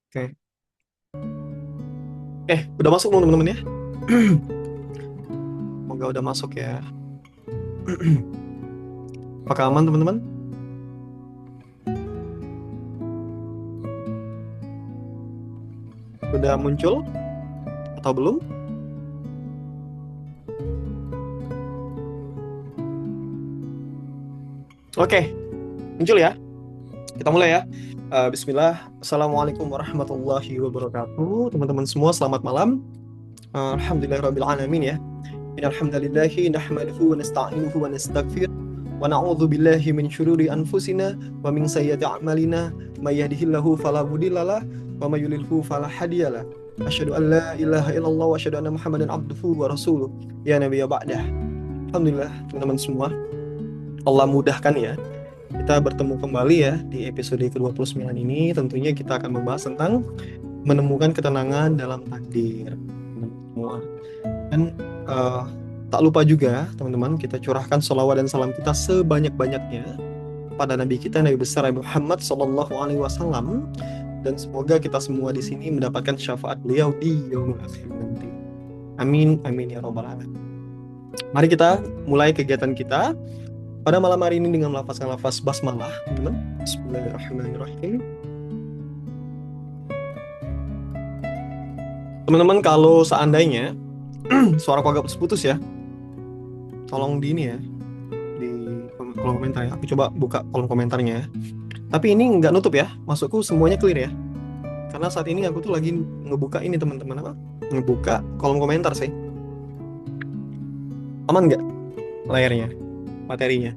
Oke. Udah masuk belum teman-teman ya? Semoga udah masuk ya. Apakah aman teman-teman? Udah muncul atau belum? Oke, muncul ya. Kita mulai ya. Bismillah. Assalamualaikum warahmatullahi wabarakatuh. Teman-teman semua, selamat malam. Alhamdulillahirabbil alamin ya. Innal hamdalillahi nahmaduhu wa nasta'inuhu wa nastaghfiruh wa na'udzu billahi min syururi anfusina wa min sayyiati a'malina may yahdihillahu fala mudhillalah wa may yudlilhu fala hadiyalah. Asyhadu an la ilaha illallah wa asyhadu anna Muhammadan abduhu wa rasuluh. Ya nabiyya ba'dah. Alhamdulillah teman-teman semua, Allah mudahkan ya. Kita bertemu kembali ya di episode ke-29 ini. Tentunya kita akan membahas tentang menemukan ketenangan dalam takdir, teman-teman semua. Dan tak lupa juga teman-teman, kita curahkan sholawat dan salam kita sebanyak-banyaknya pada Nabi kita, Nabi besar Nabi Muhammad Sallallahu Alaihi Wasallam, dan semoga kita semua di sini mendapatkan syafaat beliau di yaumul akhir nanti. Amin, amin ya robbal alamin. Mari kita mulai kegiatan kita pada malam hari ini dengan melafazkan lafaz basmalah, teman-teman. Bismillahirrahmanirrahim. Teman-teman, kalau seandainya suara aku agak putus-putus ya, tolong di ini ya, di kolom komentar ya. Aku coba buka kolom komentarnya ya. Tapi ini nggak nutup ya, masukku semuanya clear ya. Karena saat ini aku tuh lagi ngebuka ini teman-teman, apa? Ngebuka kolom komentar sih. Aman nggak layarnya, materinya?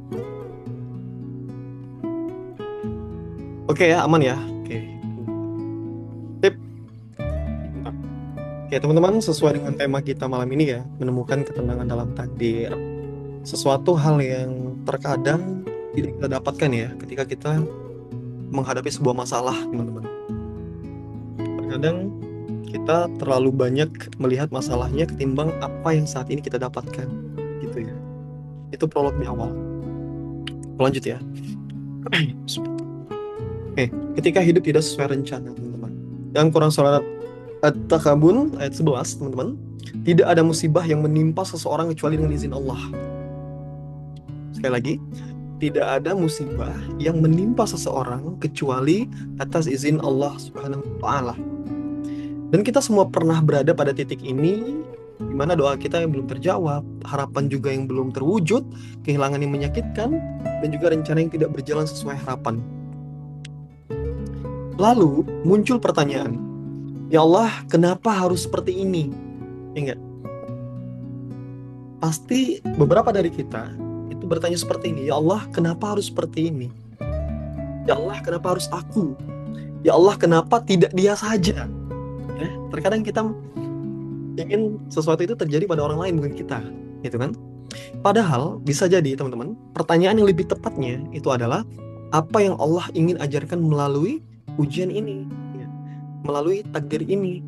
Oke ya, aman ya. Oke. Tip. Oke teman-teman, sesuai dengan tema kita malam ini ya, menemukan ketenangan dalam takdir. Sesuatu hal yang terkadang tidak kita dapatkan ya ketika kita menghadapi sebuah masalah, teman-teman. Terkadang kita terlalu banyak melihat masalahnya ketimbang apa yang saat ini kita dapatkan, gitu ya. Itu prolog di awal. Lanjut ya. Oke, ketika hidup tidak sesuai rencana, teman-teman. Dalam Quran surat At-Takabun ayat 11, teman-teman, tidak ada musibah yang menimpa seseorang kecuali dengan izin Allah. Sekali lagi, tidak ada musibah yang menimpa seseorang kecuali atas izin Allah Subhanahu wa Ta'ala. Dan kita semua pernah berada pada titik ini, di mana doa kita yang belum terjawab, harapan juga yang belum terwujud, kehilangan yang menyakitkan, dan juga rencana yang tidak berjalan sesuai harapan. Lalu muncul pertanyaan, ya Allah, kenapa harus seperti ini? Ya enggak? Pasti beberapa dari kita itu bertanya seperti ini, ya Allah, kenapa harus seperti ini? Ya Allah, kenapa harus aku? Ya Allah, kenapa tidak dia saja? Ya, terkadang kita ingin sesuatu itu terjadi pada orang lain, bukan kita, gitu kan? Padahal bisa jadi teman-teman, pertanyaan yang lebih tepatnya itu adalah apa yang Allah ingin ajarkan melalui ujian ini, ya, melalui takdir ini,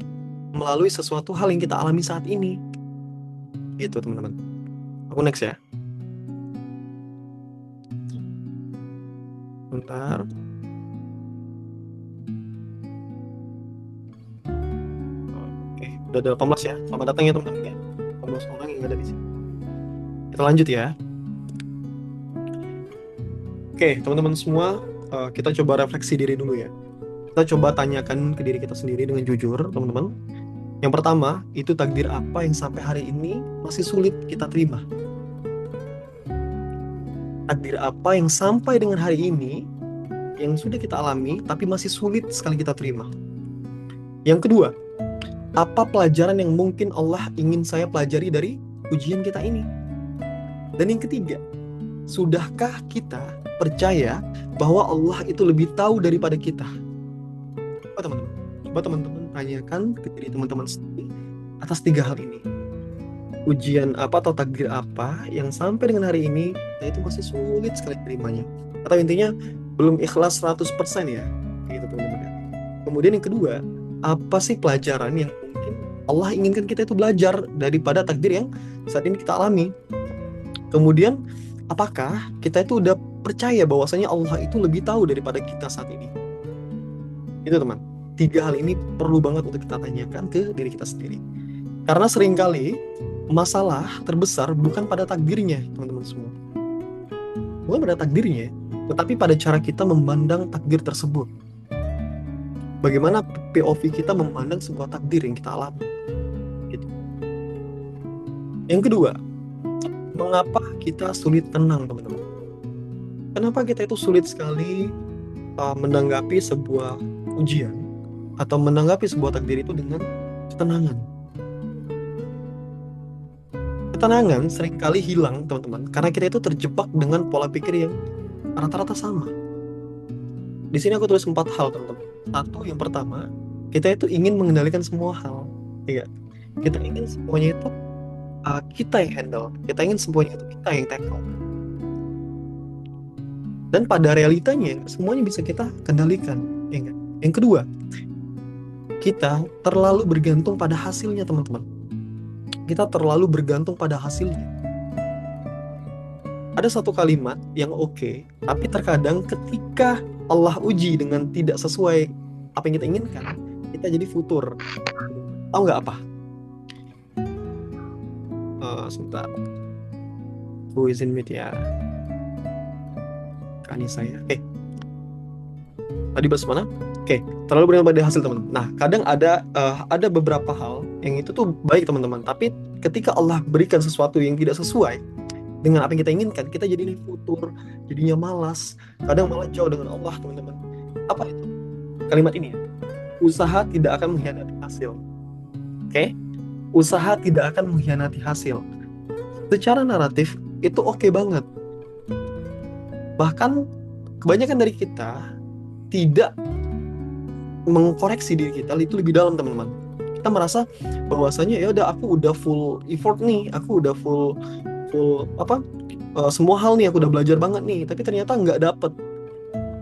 melalui sesuatu hal yang kita alami saat ini, gitu teman-teman. Aku next ya. Bentar. Oke, udah ada 18 ya. Selamat datang ya teman-teman ya. 18 orang yang ada di sini. Kita lanjut ya. Oke, teman-teman semua, kita coba refleksi diri dulu ya. Kita coba tanyakan ke diri kita sendiri dengan jujur, teman-teman. Yang pertama, itu takdir apa yang sampai hari ini masih sulit kita terima? Takdir apa yang sampai dengan hari ini yang sudah kita alami tapi masih sulit sekali kita terima? Yang kedua, apa pelajaran yang mungkin Allah ingin saya pelajari dari ujian kita ini? Dan yang ketiga, sudahkah kita percaya bahwa Allah itu lebih tahu daripada kita? Coba teman-teman tanyakan ke diri teman-teman sendiri atas 3 hal ini. Ujian apa atau takdir apa yang sampai dengan hari ini kita itu masih sulit sekali terimanya, atau intinya belum ikhlas 100% ya, gitu teman-teman. Kemudian yang kedua, apa sih pelajaran yang mungkin Allah inginkan kita itu belajar daripada takdir yang saat ini kita alami? Kemudian apakah kita itu udah percaya bahwasanya Allah itu lebih tahu daripada kita saat ini? Itu teman. tiga hal ini perlu banget untuk kita tanyakan ke diri kita sendiri. Karena seringkali masalah terbesar bukan pada takdirnya, teman-teman semua. Bukan pada takdirnya, tetapi pada cara kita memandang takdir tersebut. Bagaimana POV kita memandang sebuah takdir yang kita alami. Gitu. Yang kedua, mengapa kita sulit tenang, teman-teman? Kenapa kita itu sulit sekali menanggapi sebuah ujian atau menanggapi sebuah takdir itu dengan ketenangan? Ketenangan seringkali hilang, teman-teman, karena kita itu terjebak dengan pola pikir yang rata-rata sama. Di sini aku tulis 4 hal, teman-teman. Satu, yang pertama, kita itu ingin mengendalikan semua hal. Ya, kita ingin semuanya itu kita yang handle. Kita ingin semuanya itu kita yang tackle. Dan pada realitanya, semuanya bisa kita kendalikan. Ya, yang kedua, kita terlalu bergantung pada hasilnya, teman-teman. Kita terlalu bergantung pada hasilnya. Ada satu kalimat yang oke, tapi terkadang ketika Allah uji dengan tidak sesuai apa yang kita inginkan, kita jadi futur. Tahu nggak apa? Sebentar. Who is in media? Kanisa ya. Tadi bahas mana? Terlalu bergantung pada hasil, teman. Nah, kadang ada beberapa hal yang itu tuh baik, teman-teman. Tapi ketika Allah berikan sesuatu yang tidak sesuai dengan apa yang kita inginkan, kita jadi futur, jadinya malas, kadang malah jauh dengan Allah, teman-teman. Apa itu? Kalimat ini ya. Usaha tidak akan mengkhianati hasil. Usaha tidak akan mengkhianati hasil. Secara naratif itu oke banget. Bahkan kebanyakan dari kita tidak mengkoreksi diri kita itu lebih dalam, teman-teman. Kita merasa bahwasanya ya udah, aku udah full effort nih, aku udah full semua hal nih, aku udah belajar banget nih, tapi ternyata nggak dapet.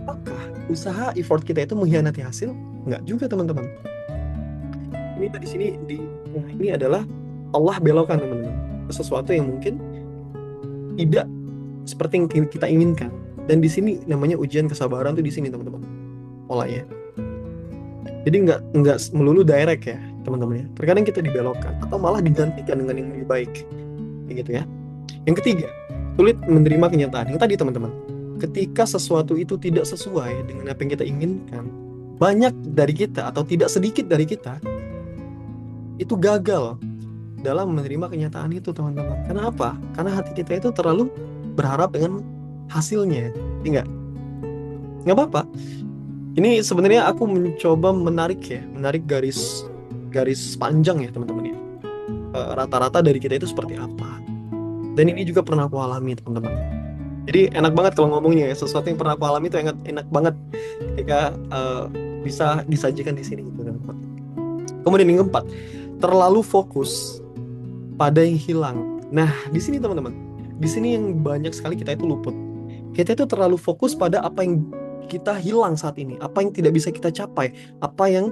Apakah usaha effort kita itu mengkhianati hasil? Nggak juga, teman-teman. Ini tadi sini ini adalah Allah belokkan, teman-teman, sesuatu yang mungkin tidak seperti yang kita inginkan. Dan di sini namanya ujian kesabaran tuh di sini, teman-teman, polanya. Jadi nggak melulu direct ya, teman-teman ya. Terkadang kita dibelokkan atau malah digantikan dengan yang lebih baik, kayak gitu ya. Yang ketiga, sulit menerima kenyataan. Yang tadi, teman-teman, ketika sesuatu itu tidak sesuai dengan apa yang kita inginkan, banyak dari kita atau tidak sedikit dari kita itu gagal dalam menerima kenyataan itu, teman-teman. Kenapa? Karena hati kita itu terlalu berharap dengan hasilnya. Nggak apa-apa. Ini sebenarnya aku mencoba menarik garis panjang ya, teman-teman ya. Rata-rata dari kita itu seperti apa. Dan ini juga pernah aku alami, teman-teman. Jadi enak banget kalau ngomongnya ya, sesuatu yang pernah aku alami itu enak banget ketika bisa disajikan di sini gitu, teman-teman. Kemudian yang keempat, terlalu fokus pada yang hilang. Nah, di sini, teman-teman, di sini yang banyak sekali kita itu luput. Kita itu terlalu fokus pada apa yang kita hilang saat ini, apa yang tidak bisa kita capai, apa yang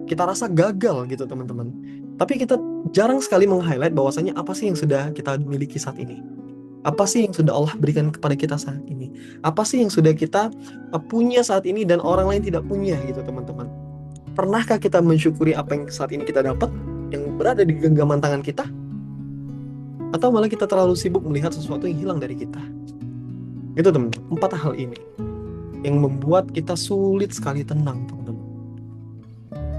kita rasa gagal gitu, teman-teman. Tapi kita jarang sekali meng-highlight bahwasanya apa sih yang sudah kita miliki saat ini. Apa sih yang sudah Allah berikan kepada kita saat ini. Apa sih yang sudah kita punya saat ini dan orang lain tidak punya gitu, teman-teman. Pernahkah kita mensyukuri apa yang saat ini kita dapat, yang berada di genggaman tangan kita? Atau malah kita terlalu sibuk melihat sesuatu yang hilang dari kita? Itu, teman-teman, 4 hal ini yang membuat kita sulit sekali tenang, teman-teman.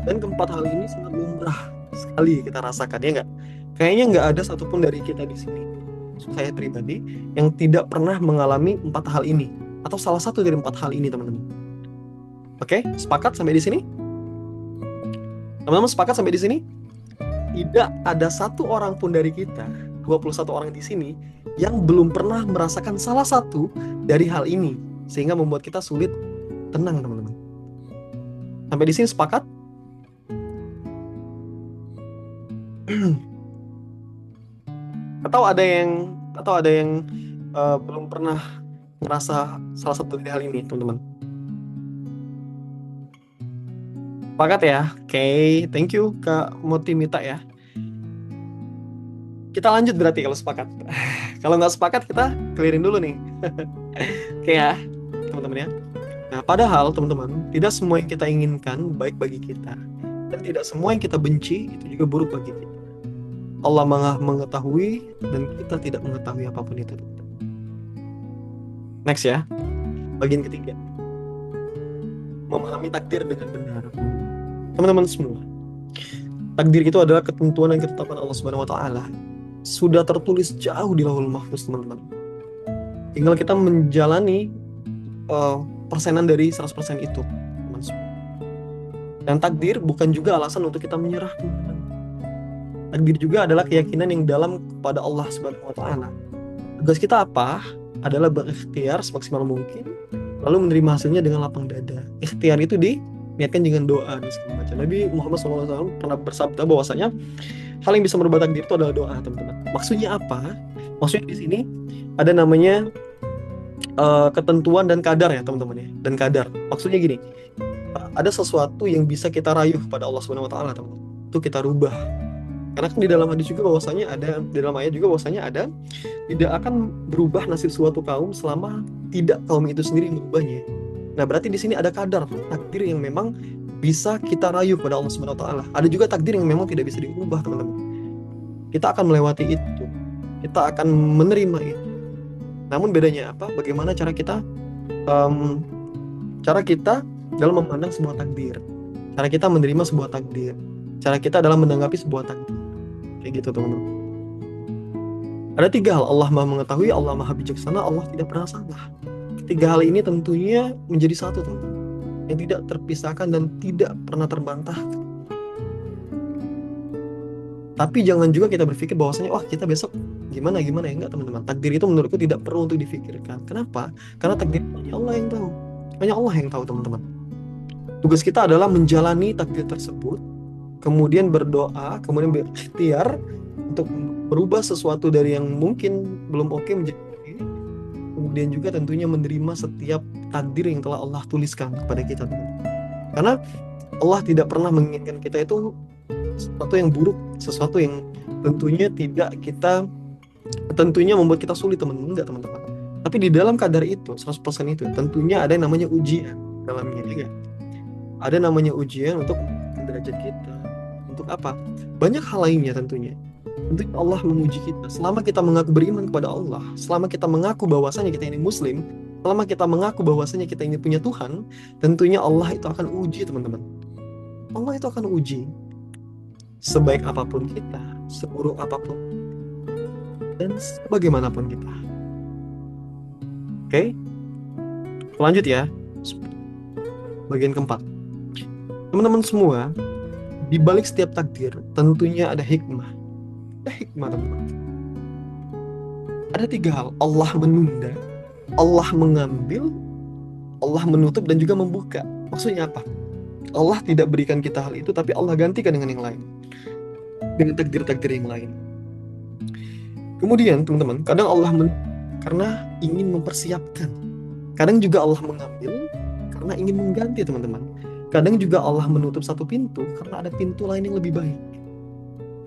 Dan keempat hal ini sangat lumrah sekali kita rasakan, ya nggak? Kayaknya nggak ada satupun dari kita di sini, saya pribadi, yang tidak pernah mengalami 4 hal ini atau salah satu dari 4 hal ini, teman-teman. Oke, sepakat sampai di sini? Teman-teman sepakat sampai di sini? Tidak ada satu orang pun dari kita, 21 orang di sini, yang belum pernah merasakan salah satu dari hal ini, sehingga membuat kita sulit tenang, teman-teman. Sampai di sini sepakat? Atau ada yang belum pernah ngerasa salah satu dari hal ini, teman-teman? Sepakat ya? Oke, thank you Kak Motimita ya. Kita lanjut berarti kalau sepakat. Kalau nggak sepakat kita clearin dulu nih. Oke ya, teman-teman ya. Nah, padahal teman-teman, tidak semua yang kita inginkan baik bagi kita, dan tidak semua yang kita benci itu juga buruk bagi kita. Allah Maha mengetahui dan kita tidak mengetahui apapun itu. Next ya, bagian ketiga, memahami takdir dengan benar. Teman-teman semua, takdir itu adalah ketentuan dan ketetapan Allah Subhanahu wa taala. Sudah tertulis jauh di Lauhul Mahfuz, teman-teman. Tinggal kita menjalani persenan dari 100% itu, teman semua. Dan takdir bukan juga alasan untuk kita menyerah, teman-teman. Takdir juga adalah keyakinan yang dalam kepada Allah Subhanahu wa taala. Tugas kita apa? Adalah berikhtiar semaksimal mungkin, lalu menerima hasilnya dengan lapang dada. Ikhtiar itu diniatkan dengan doa dan segala macam. Nabi Muhammad SAW pernah bersabda bahwasanya hal yang bisa merubah takdir itu adalah doa, teman-teman. Maksudnya apa? Maksudnya di sini ada namanya ketentuan dan kadar ya, teman-teman ya. Dan kadar. Maksudnya gini, ada sesuatu yang bisa kita rayu kepada Allah Subhanahu wa taala, teman-teman. Itu kita rubah. Karena kan di dalam hadis juga bahwasanya ada, di dalam ayat juga bahwasanya ada, tidak akan berubah nasib suatu kaum selama tidak kaum itu sendiri yang merubahnya. Nah, berarti di sini ada kadar takdir yang memang bisa kita rayu kepada Allah Subhanahu wa taala. Ada juga takdir yang memang tidak bisa diubah, teman-teman. Kita akan melewati itu. Kita akan menerima itu. Namun bedanya apa? Bagaimana cara kita dalam memandang sebuah takdir. Cara kita menerima sebuah takdir. Cara kita dalam menanggapi sebuah takdir. Kayak gitu, teman-teman. Ada 3 hal. Allah Maha mengetahui, Allah Maha bijaksana, Allah tidak pernah salah. Ketiga hal ini tentunya menjadi satu, teman-teman, yang tidak terpisahkan dan tidak pernah terbantahkan. Tapi jangan juga kita berpikir bahwasanya wah kita besok gimana ya, enggak, teman-teman. Takdir itu menurutku tidak perlu untuk difikirkan. Kenapa? Karena takdir hanya Allah yang tahu. Hanya Allah yang tahu, teman-teman. Tugas kita adalah menjalani takdir tersebut, kemudian berdoa, kemudian berikhtiar untuk merubah sesuatu dari yang mungkin belum oke menjadi oke. Kemudian juga tentunya menerima setiap takdir yang telah Allah tuliskan kepada kita, teman-teman. Karena Allah tidak pernah menginginkan kita itu sesuatu yang buruk, sesuatu yang tentunya membuat kita sulit, teman-teman. Enggak, teman-teman. Tapi di dalam kadar itu, 100% itu, tentunya ada yang namanya ujian dalamnya, ya. Ada namanya ujian untuk derajat kita. Untuk apa? Banyak hal lainnya tentunya. Tentunya Allah menguji kita. Selama kita mengaku beriman kepada Allah, selama kita mengaku bahwasanya kita ini muslim, selama kita mengaku bahwasanya kita ini punya Tuhan, tentunya Allah itu akan uji, teman-teman. Allah itu akan uji. Sebaik apapun kita, seburuk apapun, dan sebagaimanapun kita. Oke? Lanjut ya. Bagian keempat. Teman-teman semua, di balik setiap takdir tentunya ada hikmah. Ada hikmah, teman-teman. Ada 3 hal. Allah menunda, Allah mengambil, Allah menutup dan juga membuka. Maksudnya apa? Allah tidak berikan kita hal itu, tapi Allah gantikan dengan yang lain, dengan takdir-takdir yang lain. Kemudian teman-teman, kadang Allah karena ingin mempersiapkan. Kadang juga Allah mengambil karena ingin mengganti, teman-teman. Kadang juga Allah menutup satu pintu karena ada pintu lain yang lebih baik.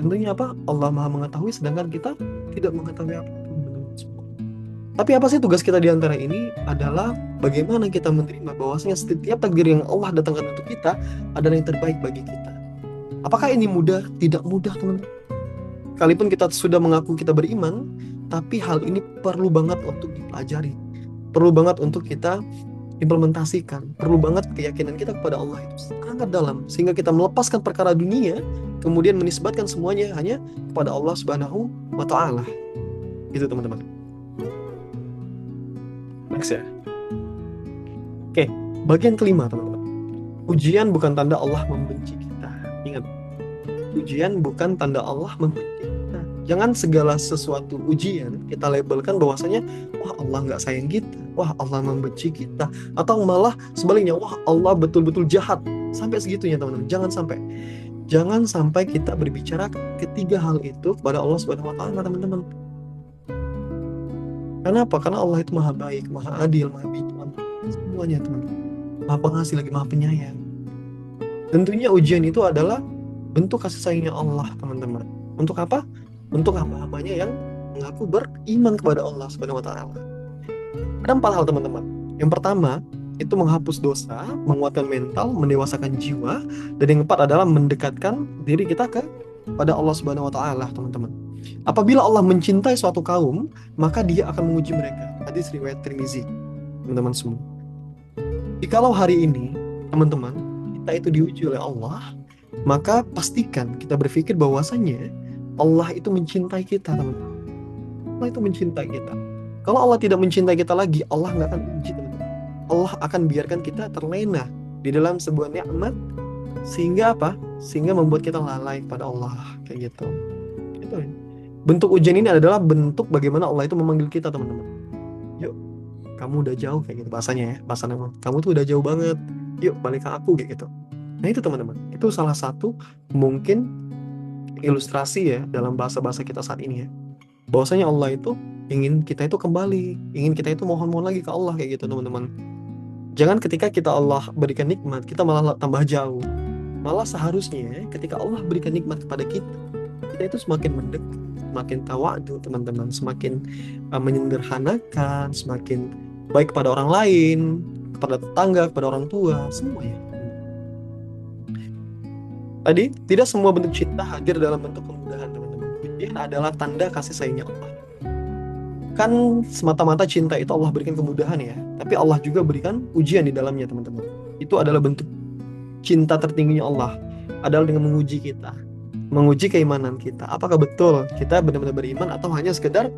Tentunya apa? Allah Maha mengetahui, sedangkan kita tidak mengetahui apa. Tapi apa sih tugas kita di antara ini? Adalah bagaimana kita menerima bahwasanya setiap takdir yang Allah datangkan untuk kita adalah yang terbaik bagi kita. Apakah ini mudah? Tidak mudah, teman-teman. Kalaupun kita sudah mengaku kita beriman, tapi hal ini perlu banget untuk dipelajari. Perlu banget untuk kita implementasikan. Perlu banget keyakinan kita kepada Allah itu sangat dalam, sehingga kita melepaskan perkara dunia, kemudian menisbatkan semuanya hanya kepada Allah Subhanahu wa taala. Itu, teman-teman. Next ya. Oke, bagian kelima, teman-teman. Ujian bukan tanda Allah membenci kita. Ingat, ujian bukan tanda Allah membenci kita. Jangan segala sesuatu ujian kita labelkan bahwasanya wah Allah nggak sayang kita, wah Allah membenci kita, atau malah sebaliknya, wah Allah betul-betul jahat. Sampai segitunya, teman-teman. Jangan sampai kita berbicara ketiga hal itu kepada Allah Subhanahu wa taala, teman-teman. Kenapa? Karena Allah itu maha baik, maha adil, maha bijaksana, semuanya, teman-teman. Maha pengasih lagi maha penyayang. Tentunya ujian itu adalah bentuk kasih sayangnya Allah, teman-teman. Untuk apa? Untuk hamba-hambanya yang mengaku beriman kepada Allah Subhanahu wa taala. Ada 4 hal, teman-teman. Yang pertama, itu menghapus dosa, menguatkan mental, mendewasakan jiwa, dan yang keempat adalah mendekatkan diri kita pada Allah Subhanahu wa taala, teman-teman. Apabila Allah mencintai suatu kaum, maka Dia akan menguji mereka. Hadis riwayat Tirmizi, teman-teman semua. Jikalau hari ini, teman-teman, kita itu diuji oleh Allah, maka pastikan kita berpikir bahwasanya Allah itu mencintai kita, teman-teman. Allah itu mencintai kita. Kalau Allah tidak mencintai kita lagi, Allah nggak akan uji, teman-teman. Allah akan biarkan kita terlena di dalam sebuah nikmat, sehingga apa? Sehingga membuat kita lalai pada Allah, kayak gitu. Itu ya. Bentuk ujian ini adalah bentuk bagaimana Allah itu memanggil kita, teman-teman. Yuk, kamu udah jauh, kayak gitu bahasanya ya, bahasa nama. Kamu tuh udah jauh banget. Yuk, balik ke aku, kayak gitu. Nah itu, teman-teman. Itu salah satu mungkin ilustrasi ya dalam bahasa-bahasa kita saat ini ya. Bahwasanya Allah itu ingin kita itu kembali, ingin kita itu mohon-mohon lagi ke Allah, kayak gitu, teman-teman. Jangan ketika kita Allah berikan nikmat, kita malah tambah jauh. Malah seharusnya ketika Allah berikan nikmat kepada kita, kita itu semakin mendekat, semakin tawadu, teman-teman, semakin menyederhanakan, semakin baik kepada orang lain, kepada tetangga, kepada orang tua, semuanya. Tadi, tidak semua bentuk cinta hadir dalam bentuk kemudahan, teman-teman. Ujian adalah tanda kasih sayangnya Allah. Kan semata-mata cinta itu Allah berikan kemudahan ya, tapi Allah juga berikan ujian di dalamnya, teman-teman. Itu adalah bentuk cinta tertingginya Allah, adalah dengan menguji kita, menguji keimanan kita. Apakah betul kita benar-benar beriman atau hanya sekedar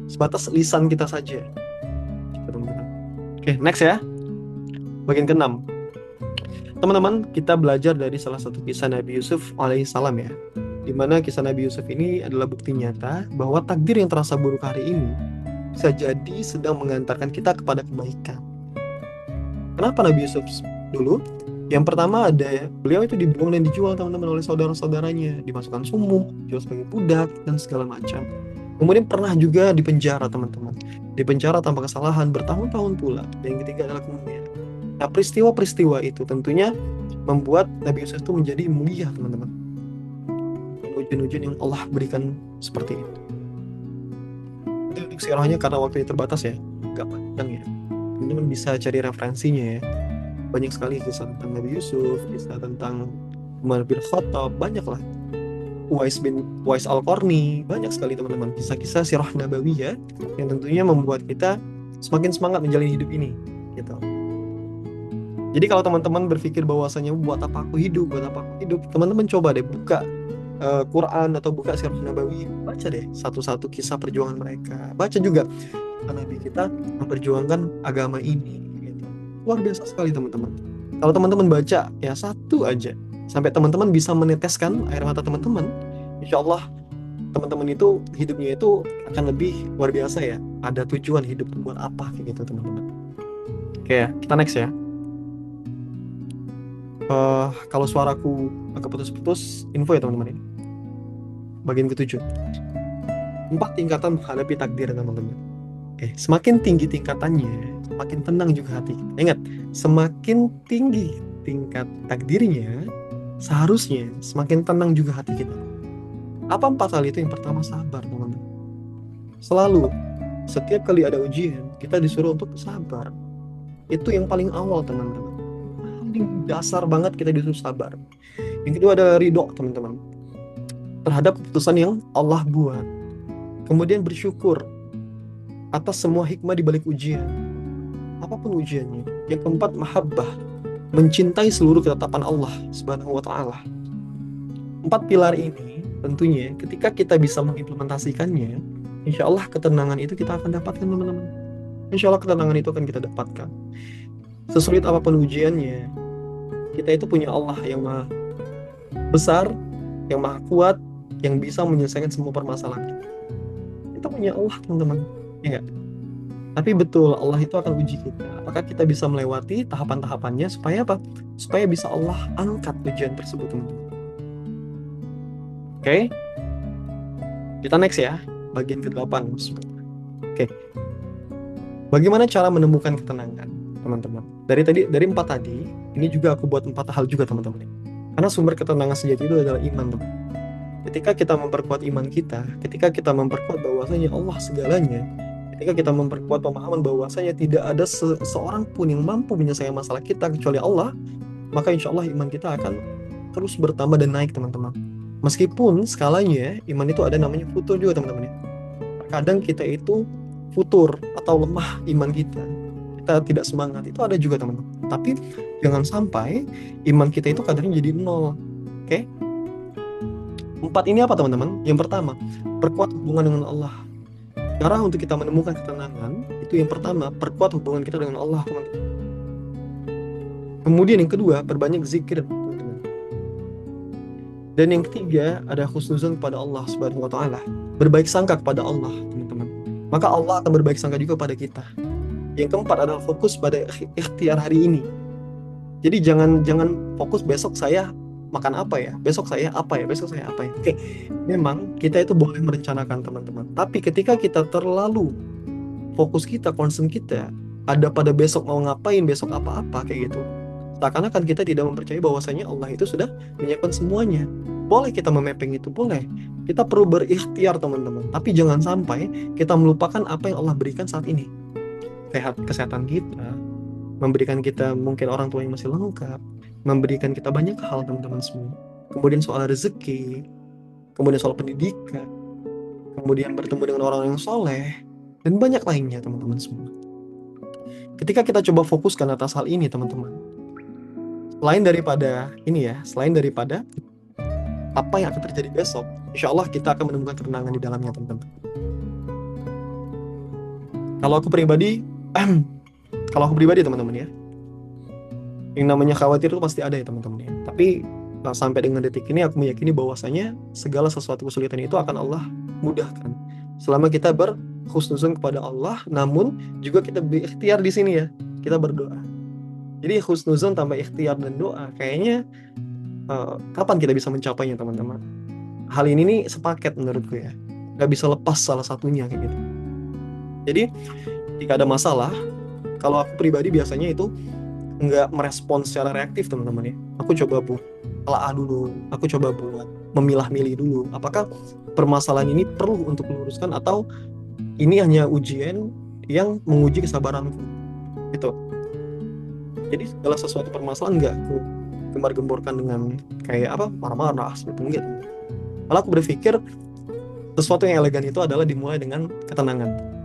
sebatas lisan kita saja, teman-teman. Oke, next ya, bagian ke-6. Teman-teman, kita belajar dari salah satu kisah Nabi Yusuf alaihissalam ya, di mana kisah Nabi Yusuf ini adalah bukti nyata bahwa takdir yang terasa buruk hari ini bisa jadi sedang mengantarkan kita kepada kebaikan. Kenapa Nabi Yusuf dulu? Yang pertama ada, beliau itu dibuang dan dijual, teman-teman, oleh saudara-saudaranya, dimasukkan sumur, dijual sebagai budak dan segala macam. Kemudian pernah juga dipenjara, teman-teman, dipenjara tanpa kesalahan bertahun-tahun pula. Dan yang ketiga adalah kemudian, nah peristiwa-peristiwa itu tentunya membuat Nabi Yusuf itu menjadi mulia, teman-teman. Ujian-ujian yang Allah berikan seperti itu. Untuk sirahnya karena waktunya terbatas ya, gak panjang ya. Teman-teman bisa cari referensinya ya. Banyak sekali kisah tentang Nabi Yusuf, kisah tentang Umar bin Khattab, banyak lah. Uwais Al-Qarni, banyak sekali, teman-teman, kisah-kisah sirah nabawiyah yang tentunya membuat kita semakin semangat menjalani hidup ini, gitu. Jadi kalau teman-teman berpikir bahwasanya buat apa aku hidup, teman-teman coba deh buka Quran atau buka sirah Nabawi, baca deh satu-satu kisah perjuangan mereka, baca juga Nabi kita memperjuangkan agama ini, gitu. Luar biasa sekali, teman-teman. Kalau teman-teman baca ya satu aja, sampai teman-teman bisa meneteskan air mata teman-teman, insya Allah teman-teman itu hidupnya itu akan lebih luar biasa ya, ada tujuan hidup buat apa, kayak gitu, teman-teman. Oke, kita next ya. Kalau suaraku agak putus-putus, info ya, teman-teman ini. Bagian ke-7. 4 tingkatan menghadapi takdir, teman-teman. Semakin tinggi tingkatannya, semakin tenang juga hati kita. Ingat, semakin tinggi tingkat takdirnya, seharusnya semakin tenang juga hati kita. Apa 4 hal itu? Yang pertama, sabar, teman-teman. Selalu, setiap kali ada ujian, kita disuruh untuk sabar. Itu yang paling awal, teman-teman. Dasar banget kita disuruh sabar. Yang kedua ada ridho, teman-teman, terhadap keputusan yang Allah buat. Kemudian bersyukur atas semua hikmah di balik ujian, apapun ujiannya. Yang keempat, mahabbah, mencintai seluruh ketetapan Allah Subhanahu wa taala. 4 pilar ini tentunya ketika kita bisa mengimplementasikannya, insya Allah ketenangan itu kita akan dapatkan, teman-teman. Insya Allah ketenangan itu akan kita dapatkan. Sesulit apapun ujiannya, kita itu punya Allah yang maha besar, yang maha kuat, yang bisa menyelesaikan semua permasalahan kita. Kita punya Allah, teman-teman, ya gak? Tapi betul, Allah itu akan uji kita. Apakah kita bisa melewati tahapan-tahapannya supaya apa? Supaya bisa Allah angkat ujian tersebut, teman-teman. Oke? Kita next ya, bagian ke-8. Oke. Bagaimana cara menemukan ketenangan, teman-teman? Dari 4 tadi, ini juga aku buat 4 hal juga, teman-teman. Karena sumber ketenangan sejati itu adalah iman, teman. Ketika kita memperkuat iman kita, ketika kita memperkuat bahwasanya Allah segalanya, Ketika kita memperkuat pemahaman bahwasanya tidak ada seorang pun yang mampu menyelesaikan masalah kita kecuali Allah, maka insya Allah iman kita akan terus bertambah dan naik, teman-teman. Meskipun skalanya iman itu ada namanya futur juga, teman-teman ya. Kadang kita itu futur atau lemah iman kita tidak semangat, itu ada juga, teman-teman. Tapi jangan sampai iman kita itu kadarnya jadi nol. Oke? 4 ini apa, teman-teman? Yang pertama, perkuat hubungan dengan Allah. Cara untuk kita menemukan ketenangan itu yang pertama, perkuat hubungan kita dengan Allah, teman-teman. Kemudian yang kedua, perbanyak zikir, teman-teman. Dan yang ketiga, ada husnuzon kepada Allah Subhanahu wa taala. Berbaik sangka kepada Allah, teman-teman. Maka Allah akan berbaik sangka juga pada kita. Yang keempat adalah fokus pada ikhtiar hari ini. Jadi jangan fokus besok saya makan apa ya, besok saya apa ya, besok saya apa ya. Oke, memang kita itu boleh merencanakan, teman-teman. Tapi ketika kita terlalu fokus kita, concern kita ada pada besok mau ngapain, besok apa-apa kayak gitu, seakan-akan kita tidak mempercayai bahwasanya Allah itu sudah menyiapkan semuanya. Boleh kita memepeng itu, boleh. Kita perlu berikhtiar, teman-teman. Tapi jangan sampai kita melupakan apa yang Allah berikan saat ini. Kesehatan kita, memberikan kita mungkin orang tua yang masih lengkap, memberikan kita banyak hal, teman-teman semua. Kemudian soal rezeki, kemudian soal pendidikan, kemudian bertemu dengan orang yang soleh, dan banyak lainnya, teman-teman semua. Ketika kita coba fokuskan atas hal ini, teman-teman, selain daripada apa yang akan terjadi besok, insya Allah kita akan menemukan ketenangan di dalamnya, teman-teman. Kalau aku pribadi teman-teman ya, yang namanya khawatir itu pasti ada ya, teman-teman ya. Tapi sampai dengan detik ini aku meyakini bahwasanya segala sesuatu kesulitan itu akan Allah mudahkan selama kita berhusnuzon kepada Allah, namun juga kita berikhtiar di sini ya, kita berdoa. Jadi husnuzon tambah ikhtiar dan doa, kayaknya kapan kita bisa mencapainya, teman-teman? Hal ini nih sepaket menurutku ya, nggak bisa lepas salah satunya kayak gitu. Jadi jika ada masalah, kalau aku pribadi biasanya itu nggak merespon secara reaktif, teman-teman ya. Aku coba telaah dulu, aku coba buat memilah-milih dulu, apakah permasalahan ini perlu untuk diluruskan atau ini hanya ujian yang menguji kesabaranku gitu. Jadi segala sesuatu permasalahan nggak aku gembar-gemborkan dengan kayak marah-marah seperti itu. Malah aku berpikir sesuatu yang elegan itu adalah dimulai dengan ketenangan.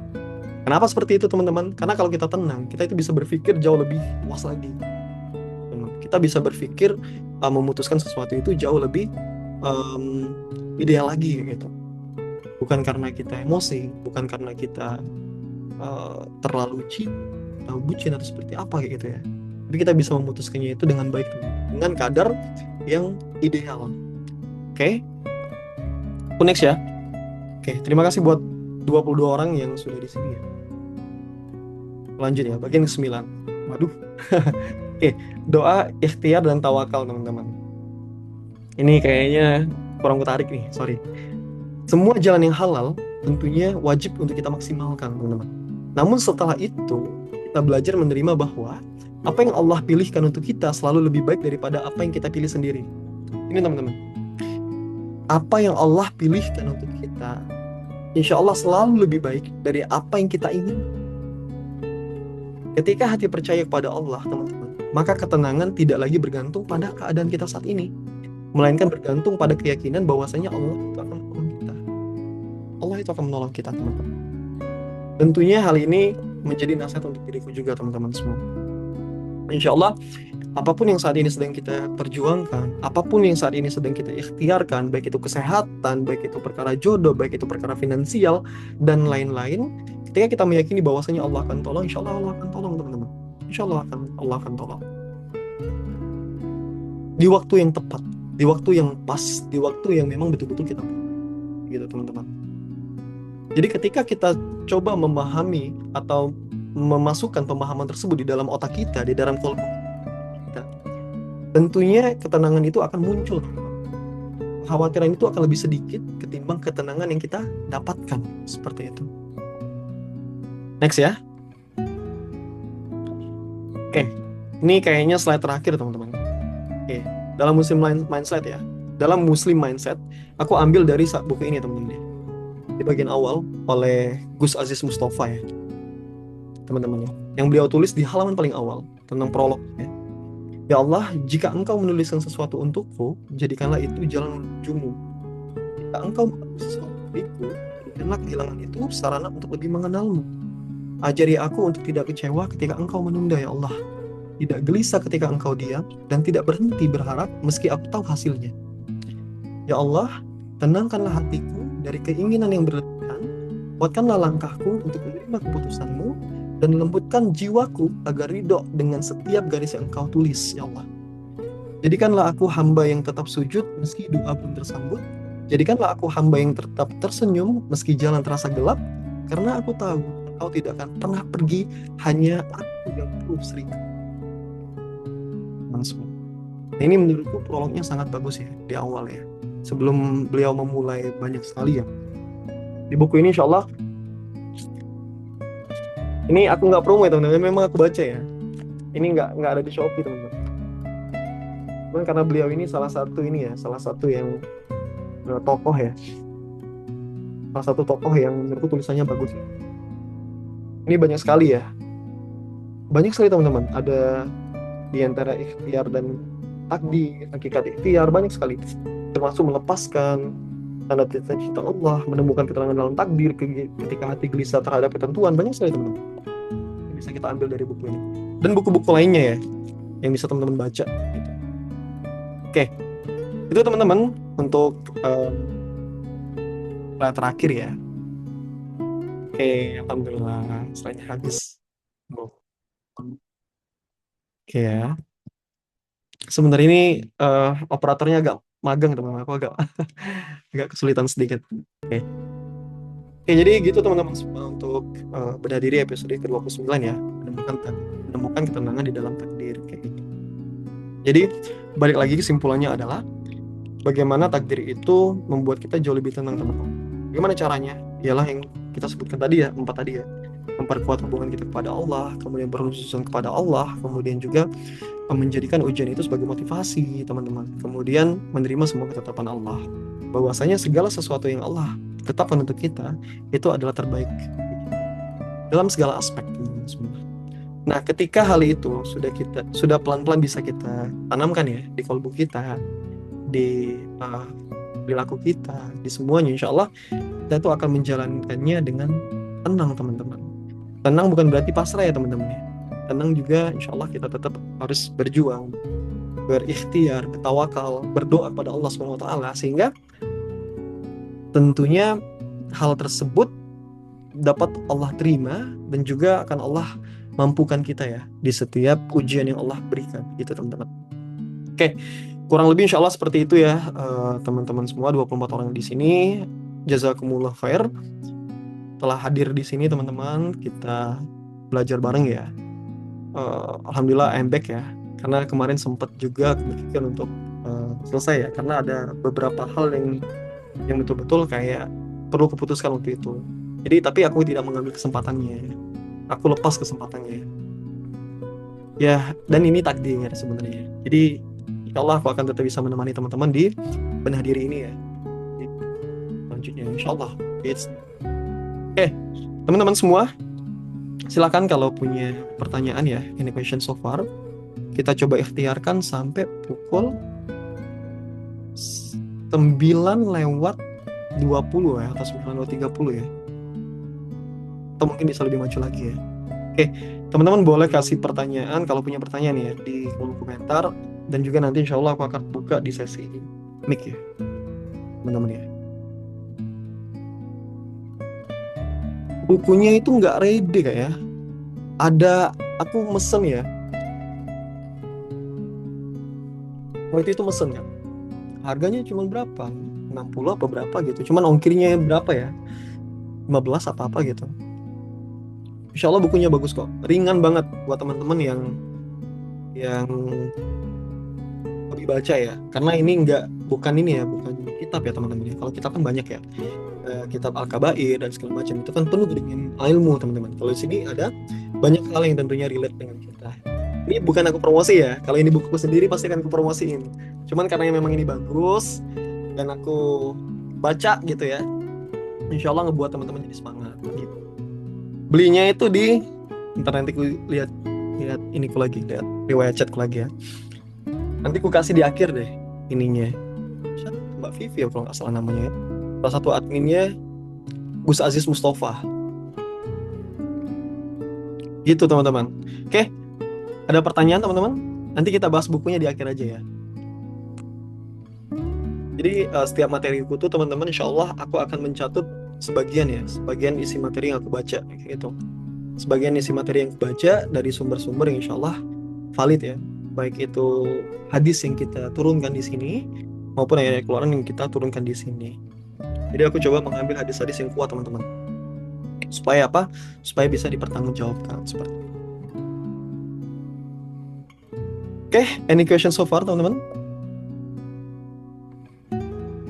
Kenapa seperti itu, teman-teman? Karena kalau kita tenang, kita itu bisa berpikir jauh lebih luas lagi. Kita bisa berpikir memutuskan sesuatu itu jauh lebih ideal lagi gitu. Bukan karena kita emosi, bukan karena kita terlalu bucin atau seperti apa kayak gitu ya. Tapi kita bisa memutuskannya itu dengan baik, dengan kadar yang ideal. Oke? Next ya. Oke, terima kasih buat 22 orang yang sudah di sini ya. Lanjut ya, bagian ke-9. Waduh. Oke, doa, ikhtiar, dan tawakal, teman-teman. Ini kayaknya kurang kutarik nih, sorry. Semua jalan yang halal tentunya wajib untuk kita maksimalkan, teman-teman. Namun setelah itu, kita belajar menerima bahwa apa yang Allah pilihkan untuk kita selalu lebih baik daripada apa yang kita pilih sendiri. Ini, teman-teman. Apa yang Allah pilihkan untuk kita, insya Allah selalu lebih baik dari apa yang kita ingin. Ketika hati percaya kepada Allah, teman-teman, maka ketenangan tidak lagi bergantung pada keadaan kita saat ini, melainkan bergantung pada keyakinan bahwasanya Allah itu akan menolong kita. Allah itu akan menolong kita, teman-teman. Tentunya hal ini menjadi nasihat untuk diriku juga, teman-teman semua. Insya Allah, apapun yang saat ini sedang kita perjuangkan, apapun yang saat ini sedang kita ikhtiarkan, baik itu kesehatan, baik itu perkara jodoh, baik itu perkara finansial, dan lain-lain, ketika kita meyakini bahwasanya Allah akan tolong, insya Allah Allah akan tolong, teman-teman. Insya Allah Allah akan tolong. Di waktu yang tepat, di waktu yang pas, di waktu yang memang betul-betul kita gitu, teman-teman. Jadi ketika kita coba memahami atau memasukkan pemahaman tersebut di dalam otak kita, di dalam kolbu kita, tentunya ketenangan itu akan muncul. Kekhawatiran itu akan lebih sedikit ketimbang ketenangan yang kita dapatkan, seperti itu. Next ya. Oke, ini kayaknya slide terakhir, teman-teman. Oke, dalam Muslim Mindset ya. Dalam Muslim Mindset, aku ambil dari buku ini, teman-teman. di bagian awal oleh Gus Aziz Mustafa ya, teman-teman ya. Yang beliau tulis di halaman paling awal tentang prolognya. Ya Allah, jika engkau menuliskan sesuatu untukku, jadikanlah itu jalan menujumu. Jika engkau menulis sesuatu bagiku, jadikanlah kehilangan itu sarana untuk lebih mengenalmu. Ajari aku untuk tidak kecewa ketika engkau menunda ya Allah. Tidak gelisah ketika engkau diam, dan tidak berhenti berharap meski aku tahu hasilnya. Ya Allah, tenangkanlah hatiku dari keinginan yang berlebihan, kuatkanlah langkahku untuk menerima keputusanmu, dan lembutkan jiwaku agar ridho dengan setiap garis yang engkau tulis, ya Allah. Jadikanlah aku hamba yang tetap sujud meski doa belum tersambut. Jadikanlah aku hamba yang tetap tersenyum meski jalan terasa gelap, karena aku tahu engkau tidak akan pernah pergi, hanya aku yang terus rindu. Langsung. Nah, ini menurutku prolognya sangat bagus ya di awal ya. Sebelum beliau memulai banyak sekali ya. Di buku ini insya Allah, ini aku nggak promo ya teman-teman, memang aku baca ya. Ini nggak ada di Shopee teman-teman. Cuman karena beliau ini salah satu yang tokoh ya. Salah satu tokoh yang menurutku tulisannya bagus. Ini banyak sekali ya. Banyak sekali teman-teman. Ada di antara ikhtiar dan takdir, hakikat ikhtiar, banyak sekali. Termasuk melepaskan tanda cita Allah, menemukan keterangan dalam takdir ketika hati gelisah terhadap ketentuan, banyak sekali teman-teman. Bisa kita ambil dari buku ini. Dan buku-buku lainnya ya, yang bisa teman-teman baca. Gitu. Oke, itu teman-teman untuk terakhir ya. Oke, alhamdulillah, selainnya habis. Oke ya. Sebenarnya ini operatornya agak magang teman-teman, aku agak kesulitan sedikit. Oke. Oke, jadi gitu teman-teman semua untuk bedah diri episode ke-29 ya, menemukan ketenangan di dalam takdir kayak gitu. Jadi balik lagi kesimpulannya adalah bagaimana takdir itu membuat kita jauh lebih tenang teman-teman. Bagaimana caranya? Ialah yang kita sebutkan tadi ya, 4 tadi ya. Memperkuat hubungan kita kepada Allah, kemudian berurusan kepada Allah, kemudian juga menjadikan ujian itu sebagai motivasi teman-teman, kemudian menerima semua ketetapan Allah, bahwasanya segala sesuatu yang Allah tetapkan untuk kita itu adalah terbaik dalam segala aspek teman-teman semua. Nah, ketika hal itu sudah pelan-pelan bisa kita tanamkan ya di kalbu kita, di perilaku kita, di semuanya, insya Allah kita itu akan menjalankannya dengan tenang teman-teman. Tenang bukan berarti pasrah ya teman-teman ya. Tenang juga insya Allah kita tetap harus berjuang, berikhtiar, bertawakal, berdoa kepada Allah SWT, sehingga tentunya hal tersebut dapat Allah terima dan juga akan Allah mampukan kita ya di setiap ujian yang Allah berikan gitu teman-teman. Oke, kurang lebih insya Allah seperti itu ya teman-teman semua, 24 orang di sini. Jazakumullah khair telah hadir di sini teman-teman, kita belajar bareng ya. Alhamdulillah I'm back ya, karena kemarin sempat juga berpikir untuk selesai ya, karena ada beberapa hal yang betul-betul kayak perlu keputuskan waktu itu. Jadi tapi aku tidak mengambil kesempatannya, aku lepas kesempatannya ya, dan ini takdir sebenarnya. Jadi insya Allah aku akan tetap bisa menemani teman-teman di benah diri ini ya selanjutnya insya Allah. Oke, teman-teman semua, silakan kalau punya pertanyaan ya, any question so far. Kita coba ikhtiarkan sampai pukul 9:20 ya, atau 9:30 ya. Atau mungkin bisa lebih maju lagi ya. Oke, teman-teman boleh kasih pertanyaan kalau punya pertanyaan ya di kolom komentar, dan juga nanti insya Allah aku akan buka di sesi mic ya, teman-teman ya. Bukunya itu nggak ready kayak ya. Ada, aku mesen ya. Waktu itu mesen ya. Harganya cuma berapa? 60 apa berapa gitu. Cuman ongkirnya berapa ya? 15 apa gitu. Insya Allah bukunya bagus kok. Ringan banget buat teman-teman yang lebih baca ya. Karena ini bukan kitab ya teman-teman ya. Kalau kitab kan banyak ya. Kitab Al-Kabair dan segala macam itu kan penuh dengan ilmu teman-teman. Kalau di sini ada banyak hal yang tentunya relate dengan kita. Ini bukan aku promosi ya. Kalau ini bukuku sendiri pasti akan aku promosiin. Cuman karena memang ini bagus dan aku baca gitu ya. insya Allah ngebuat teman-teman jadi semangat gitu. Belinya itu di ntar nanti ku lihat lihat ini ku lagi lihat riwayat chatku lagi ya. Nanti ku kasih di akhir deh ininya. Siapa? Mbak Vivi ya kalau nggak salah namanya ya. Salah satu adminnya Gus Aziz Mustafa. Gitu teman-teman. Oke, ada pertanyaan teman-teman? Nanti kita bahas bukunya di akhir aja ya. Jadi setiap materiku tuh teman-teman insya Allah aku akan mencatut sebagian ya, sebagian isi materi yang aku baca kayak gitu. Sebagian isi materi yang aku baca dari sumber-sumber yang insya Allah valid ya. Baik itu hadis yang kita turunkan di sini maupun ayat keluaran yang kita turunkan di sini. Jadi aku coba mengambil hadis-hadis yang kuat teman-teman. Supaya apa? Supaya bisa dipertanggungjawabkan seperti itu. Oke, any question so far teman-teman?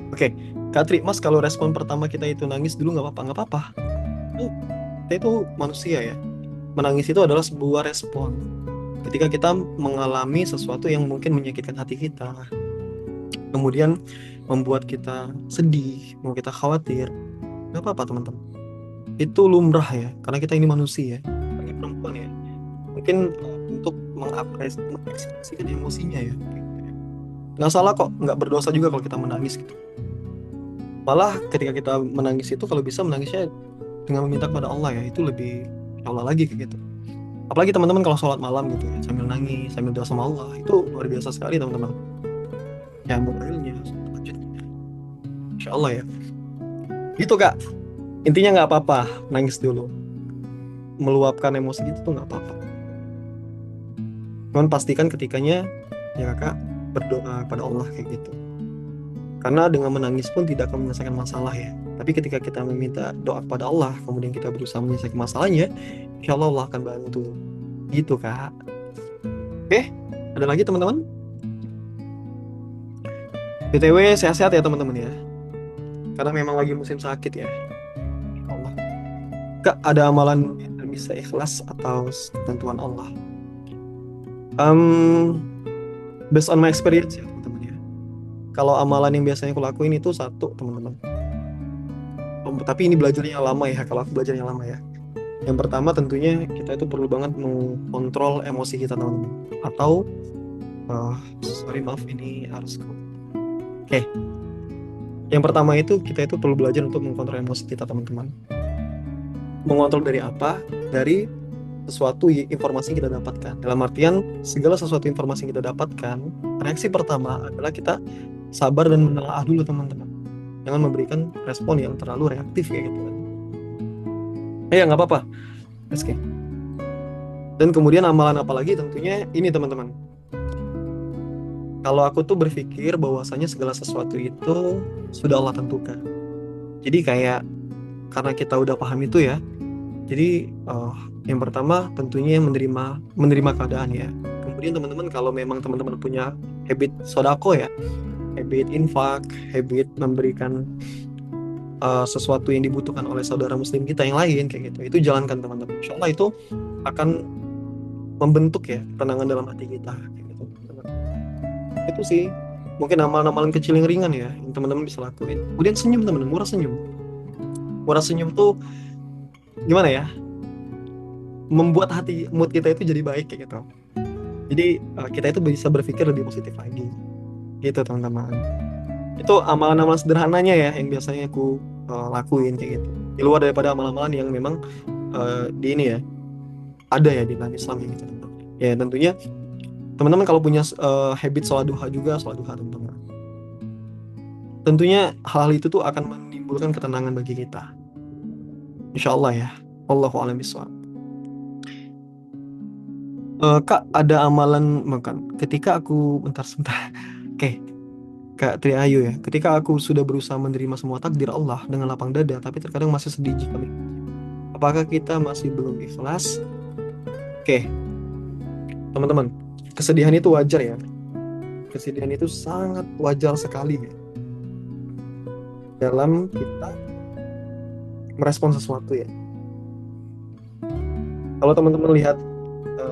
Oke, Kak Tri, Mas kalau respon pertama kita itu nangis dulu nggak apa-apa, nggak apa-apa. Kita itu manusia ya. Menangis itu adalah sebuah respon. Ketika kita mengalami sesuatu yang mungkin menyakitkan hati kita, kemudian membuat kita sedih, membuat kita khawatir, nggak apa-apa teman-teman. Itu lumrah ya, karena kita ini manusia, ini perempuan ya. Mungkin untuk mengekspresikan emosinya ya. Nggak salah kok, nggak berdosa juga kalau kita menangis gitu. Malah ketika kita menangis itu kalau bisa menangisnya dengan meminta kepada Allah ya, itu lebih Allah lagi kayak gitu. Apalagi teman-teman kalau sholat malam gitu ya, sambil nangis, sambil doa sama Allah, itu luar biasa sekali teman-teman. Ya mobilnya, lanjutnya, Insya Allah ya. Gitu Kak, intinya nggak apa-apa, nangis dulu. Meluapkan emosi itu tuh nggak apa-apa. Cuman pastikan ketikanya ya Kakak berdoa pada Allah kayak gitu. Karena dengan menangis pun tidak akan menyelesaikan masalah ya. Tapi ketika kita meminta doa kepada Allah, kemudian kita berusaha menyelesaikan masalahnya, insya Allah Allah akan bantu. Gitu Kak. Oke, ada lagi teman-teman? BTW sehat-sehat ya teman-teman ya. Karena memang lagi musim sakit ya. Insya Allah. Kak, ada amalan yang bisa ikhlas atau ketentuan Allah? Based on my experience ya teman-teman ya. Kalau amalan yang biasanya aku lakuin itu satu teman-teman. Tapi ini belajarnya lama ya. Kalau aku belajarnya lama ya. Yang pertama tentunya kita itu perlu banget mengontrol emosi kita teman-teman. Atau sorry maaf ini harus Oke. Yang pertama itu kita itu perlu belajar untuk mengontrol emosi kita teman-teman. Mengontrol dari apa? Dari sesuatu informasi yang kita dapatkan. Dalam artian segala sesuatu informasi yang kita dapatkan, reaksi pertama adalah kita sabar dan menelaah dulu teman-teman. Jangan memberikan respon yang terlalu reaktif kayak gitu kan. Ya nggak apa-apa. Oke. Dan kemudian amalan apa lagi tentunya ini teman-teman. Kalau aku tuh berpikir bahwasanya segala sesuatu itu sudah Allah tentukan. Jadi kayak karena kita udah paham itu ya. Jadi yang pertama tentunya menerima keadaan ya. Kemudian teman-teman kalau memang teman-teman punya habit sodako ya, habit infak, habit memberikan sesuatu yang dibutuhkan oleh saudara muslim kita yang lain kayak gitu, itu jalankan teman-teman. Insya Allah itu akan membentuk ya ketenangan dalam hati kita kayak gitu. Itu sih mungkin amalan-amalan kecil yang ringan ya yang teman-teman bisa lakuin. Kemudian senyum teman-teman, murah senyum tuh gimana ya, membuat hati mood kita itu jadi baik kayak gitu. Jadi kita itu bisa berpikir lebih positif lagi gitu teman-teman. Itu amalan-amalan sederhananya ya yang biasanya aku lakuin kayak gitu, di luar daripada amalan-amalan yang memang di ini ya ada ya di dalam Islam gitu teman-teman. Ya tentunya teman-teman kalau punya habit sholat duha juga, sholat duha teman-teman, tentunya hal itu tuh akan menimbulkan ketenangan bagi kita insya Allah ya. Allahu a'lam bishawab. Kak, ada amalan makan ketika aku bentar sebentar. Oke, Kak Tri Ayu ya. Ketika aku sudah berusaha menerima semua takdir Allah dengan lapang dada, tapi terkadang masih sedih jika apakah kita masih belum ikhlas? Oke, teman-teman, kesedihan itu wajar ya. Kesedihan itu sangat wajar sekali ya, dalam kita merespon sesuatu ya. Kalau teman-teman lihat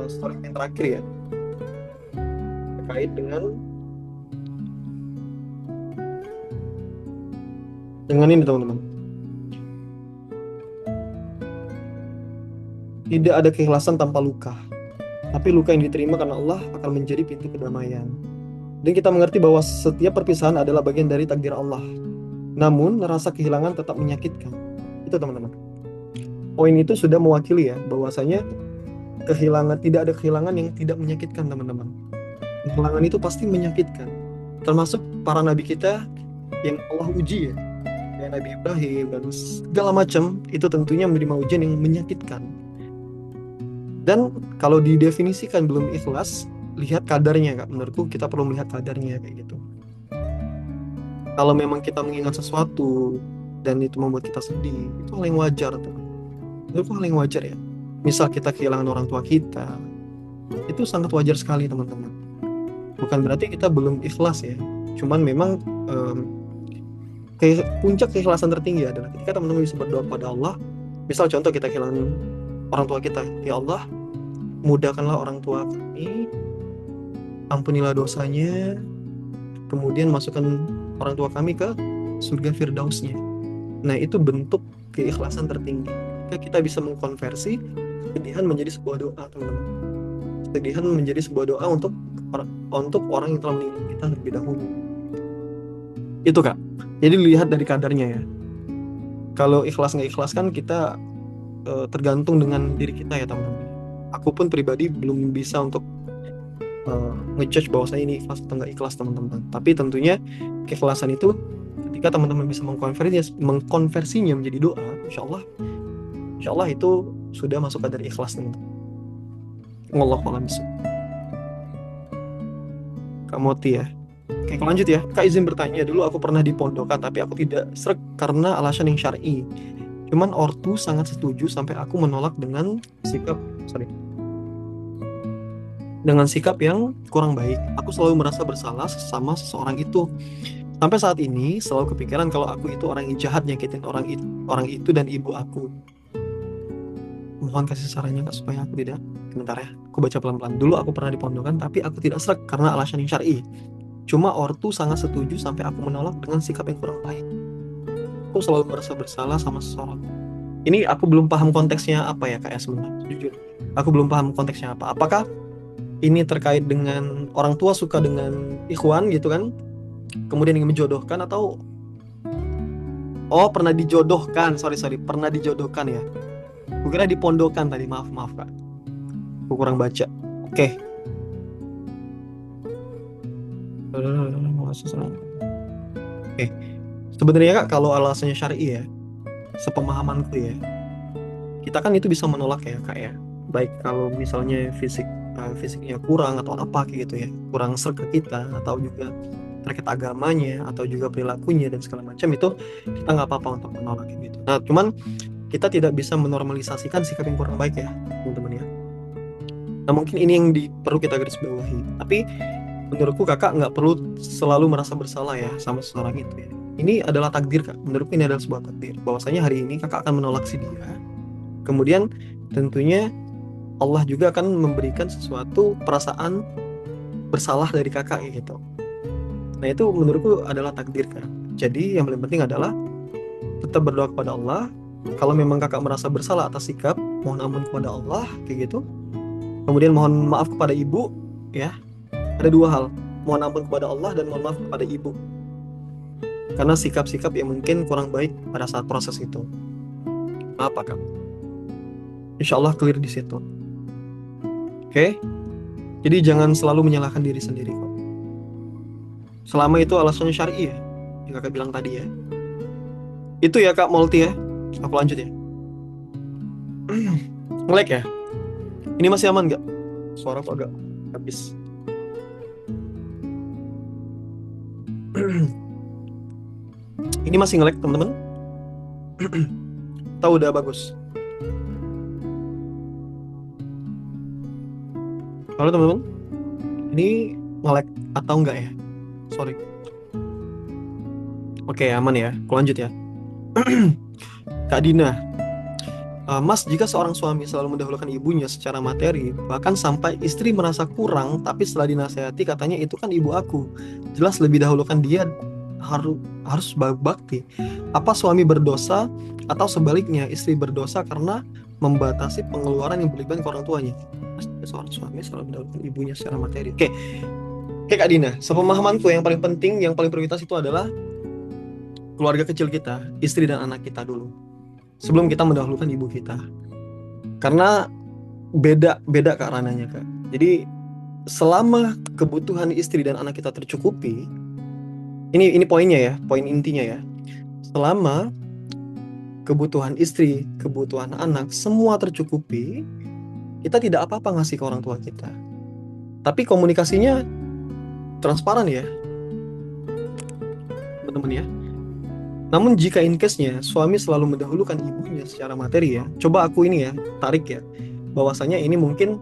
story yang terakhir ya, terkait dengan ini teman-teman. Tidak ada keikhlasan tanpa luka. Tapi luka yang diterima karena Allah akan menjadi pintu kedamaian. Dan kita mengerti bahwa setiap perpisahan adalah bagian dari takdir Allah. Namun, rasa kehilangan tetap menyakitkan. Itu teman-teman. Poin itu sudah mewakili ya, bahwasanya tidak ada kehilangan yang tidak menyakitkan teman-teman. Kehilangan itu pasti menyakitkan. Termasuk para nabi kita yang Allah uji ya. Kayak Nabi Ibrahim dan segala macam, itu tentunya menerima ujian yang menyakitkan. Dan kalau didefinisikan belum ikhlas, lihat kadarnya Kak. Menurutku kita perlu melihat kadarnya kayak gitu. Kalau memang kita mengingat sesuatu dan itu membuat kita sedih, itu hal yang wajar tuh. Itu hal yang wajar ya. Misal kita kehilangan orang tua kita, itu sangat wajar sekali teman-teman. Bukan berarti kita belum ikhlas ya. Cuman memang puncak keikhlasan tertinggi adalah ketika teman-teman bisa berdoa kepada Allah. Misal contoh kita kehilangan orang tua kita, ya Allah, mudahkanlah orang tua kami, ampunilah dosanya, kemudian masukkan orang tua kami ke surga firdausnya. Nah, itu bentuk keikhlasan tertinggi. Ketika kita bisa mengkonversi kesedihan menjadi sebuah doa, teman-teman. Kesedihan menjadi sebuah doa untuk orang yang telah meninggal kita terlebih dahulu. Itu Kak. Jadi lihat dari kadarnya ya. Kalau ikhlas nggak ikhlas kan kita tergantung dengan diri kita ya teman-teman. Aku pun pribadi belum bisa untuk ngejudge bahwasanya ini ikhlas atau nggak ikhlas teman-teman. Tapi tentunya keikhlasan itu ketika teman-teman bisa mengkonversinya menjadi doa, insya Allah itu sudah masuk kadar ikhlas teman-teman. Wallahu a'lam bishawab. Kak Moti ya. Oke, lanjut ya. Kak izin bertanya, dulu aku pernah di pondokan tapi aku tidak sreg karena alasan yang syar'i. Cuman ortu sangat setuju sampai aku menolak dengan sikap yang kurang baik. Aku selalu merasa bersalah sama seseorang itu. Sampai saat ini selalu kepikiran kalau aku itu orang yang jahat nyakitin orang itu dan ibu aku. Mohon kasih sarannya Kak supaya aku tidak. Bentar ya, aku baca pelan-pelan. Dulu aku pernah di pondokan tapi aku tidak sreg karena alasan yang syar'i. Cuma ortu sangat setuju sampai aku menolak dengan sikap yang kurang baik. Aku selalu merasa bersalah sama seseorang. Ini aku belum paham konteksnya apa ya Kak ya sebenarnya. Jujur, aku belum paham konteksnya apa. Apakah ini terkait dengan orang tua suka dengan ikhwan gitu kan? Kemudian ingin menjodohkan atau pernah dijodohkan. Sorry, pernah dijodohkan ya. Aku kira dipondokan tadi. Maaf Kak. Aku kurang baca. Oke. Oke. Sebenarnya Kak, kalau alasannya syar'i ya, sepemahamanku ya, kita kan itu bisa menolak ya Kak ya. Baik kalau misalnya fisiknya kurang atau apa kayak gitu ya, kurang serg ke kita, atau juga terkait agamanya atau juga perilakunya dan segala macam, itu kita nggak apa-apa untuk menolak gitu. Nah, cuman kita tidak bisa menormalisasikan sikap yang kurang baik ya teman-teman ya. Nah, mungkin ini yang perlu kita garis bawahi. Tapi menurutku kakak nggak perlu selalu merasa bersalah ya sama seseorang itu ya. Ini adalah takdir Kak. Menurutku ini adalah sebuah takdir. Bahwasanya hari ini kakak akan menolak si dia. Kemudian tentunya Allah juga akan memberikan sesuatu perasaan bersalah dari kakak gitu. Nah, itu menurutku adalah takdir Kak. Jadi yang paling penting adalah tetap berdoa kepada Allah. Kalau memang kakak merasa bersalah atas sikap, mohon ampun kepada Allah kayak gitu. Kemudian mohon maaf kepada ibu ya. Ada dua hal, mohon ampun kepada Allah dan mohon maaf kepada ibu. Karena sikap-sikap yang mungkin kurang baik pada saat proses itu. Apa Kak? Insya Allah clear di situ. Oke? Jadi jangan selalu menyalahkan diri sendiri kok. Selama itu alasannya syar'i ya, yang kakak bilang tadi ya. Itu ya Kak Multi ya. Aku lanjut ya. Nge-lag ya? Ini masih aman nggak? Suara kok agak habis. Ini masih nge-lag teman-teman? Tahu udah bagus. Halo teman-teman, ini nge-lag atau enggak ya? Sorry. Oke, aman ya. Aku lanjut ya. Kak Dina, Mas, jika seorang suami selalu mendahulukan ibunya secara materi, bahkan sampai istri merasa kurang, tapi setelah dinasehati katanya itu kan ibu aku, jelas lebih dahulukan dia, harus bakti. Apa suami berdosa atau sebaliknya istri berdosa karena membatasi pengeluaran yang berlebihan ke orang tuanya. Seorang suami selalu mendahulukan ibunya secara materi. Oke, Kak Dina, sepemahamanku yang paling penting, yang paling prioritas itu adalah keluarga kecil kita, istri dan anak kita dulu, sebelum kita mendahulukan ibu kita. Karena beda Kak rananya Kak. Jadi selama kebutuhan istri dan anak kita tercukupi, ini poinnya ya, poin intinya ya. Selama kebutuhan istri, kebutuhan anak, semua tercukupi, kita tidak apa-apa ngasih ke orang tua kita. Tapi komunikasinya transparan ya, teman-teman ya. Namun jika in case-nya suami selalu mendahulukan ibunya secara materi ya, coba aku ini ya, tarik ya, bahwasanya ini mungkin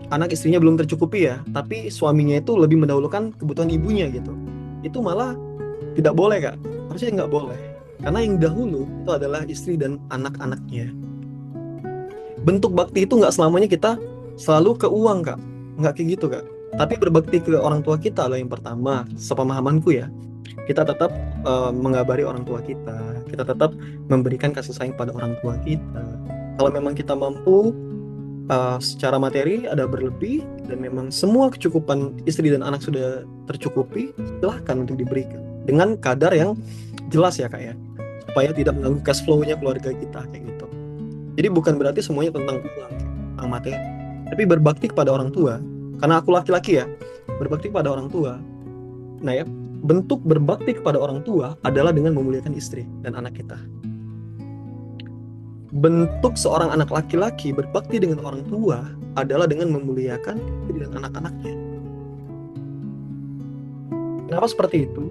anak istrinya belum tercukupi ya, tapi suaminya itu lebih mendahulukan kebutuhan ibunya gitu. Itu malah tidak boleh Kak, harusnya nggak boleh. Karena yang dahulu itu adalah istri dan anak-anaknya. Bentuk bakti itu nggak selamanya kita selalu ke uang Kak, nggak kayak gitu Kak. Tapi berbakti ke orang tua kita adalah yang pertama, sepemahamanku ya. Kita tetap mengabari orang tua kita tetap memberikan kasih sayang pada orang tua kita. Kalau memang kita mampu secara materi ada berlebih dan memang semua kecukupan istri dan anak sudah tercukupi, silahkan untuk diberikan dengan kadar yang jelas ya Kak ya, supaya tidak mengganggu cash flow-nya keluarga kita kayak gitu. Jadi bukan berarti semuanya tentang uang, tentang materi, tapi berbakti kepada orang tua. Karena aku laki-laki ya, berbakti kepada orang tua. Nah ya, bentuk berbakti kepada orang tua adalah dengan memuliakan istri dan anak kita. Bentuk seorang anak laki-laki berbakti dengan orang tua adalah dengan memuliakan istri dan anak-anaknya. Kenapa seperti itu?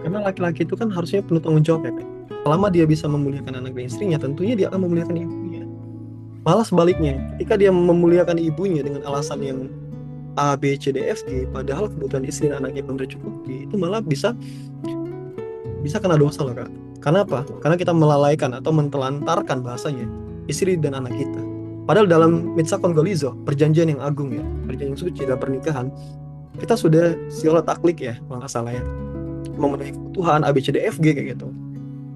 Karena laki-laki itu kan harusnya penuh tanggung jawab ya kan? Selama dia bisa memuliakan anak dan istrinya, tentunya dia akan memuliakan ibunya. Malah sebaliknya, ketika dia memuliakan ibunya dengan alasan yang A, B, C, D, F, G, padahal kebutuhan istri dan anaknya belum tercukupi, itu malah bisa kena dosa loh Kak. Karena apa? Karena kita melalaikan atau mentelantarkan bahasanya istri dan anak kita. Padahal dalam Mitsakon Golizo, perjanjian yang agung ya, perjanjian suci dalam pernikahan, kita sudah siola taklik ya, kalau nggak salah ya, memenuhi kebutuhan A, B, C, D, F, G kayak gitu.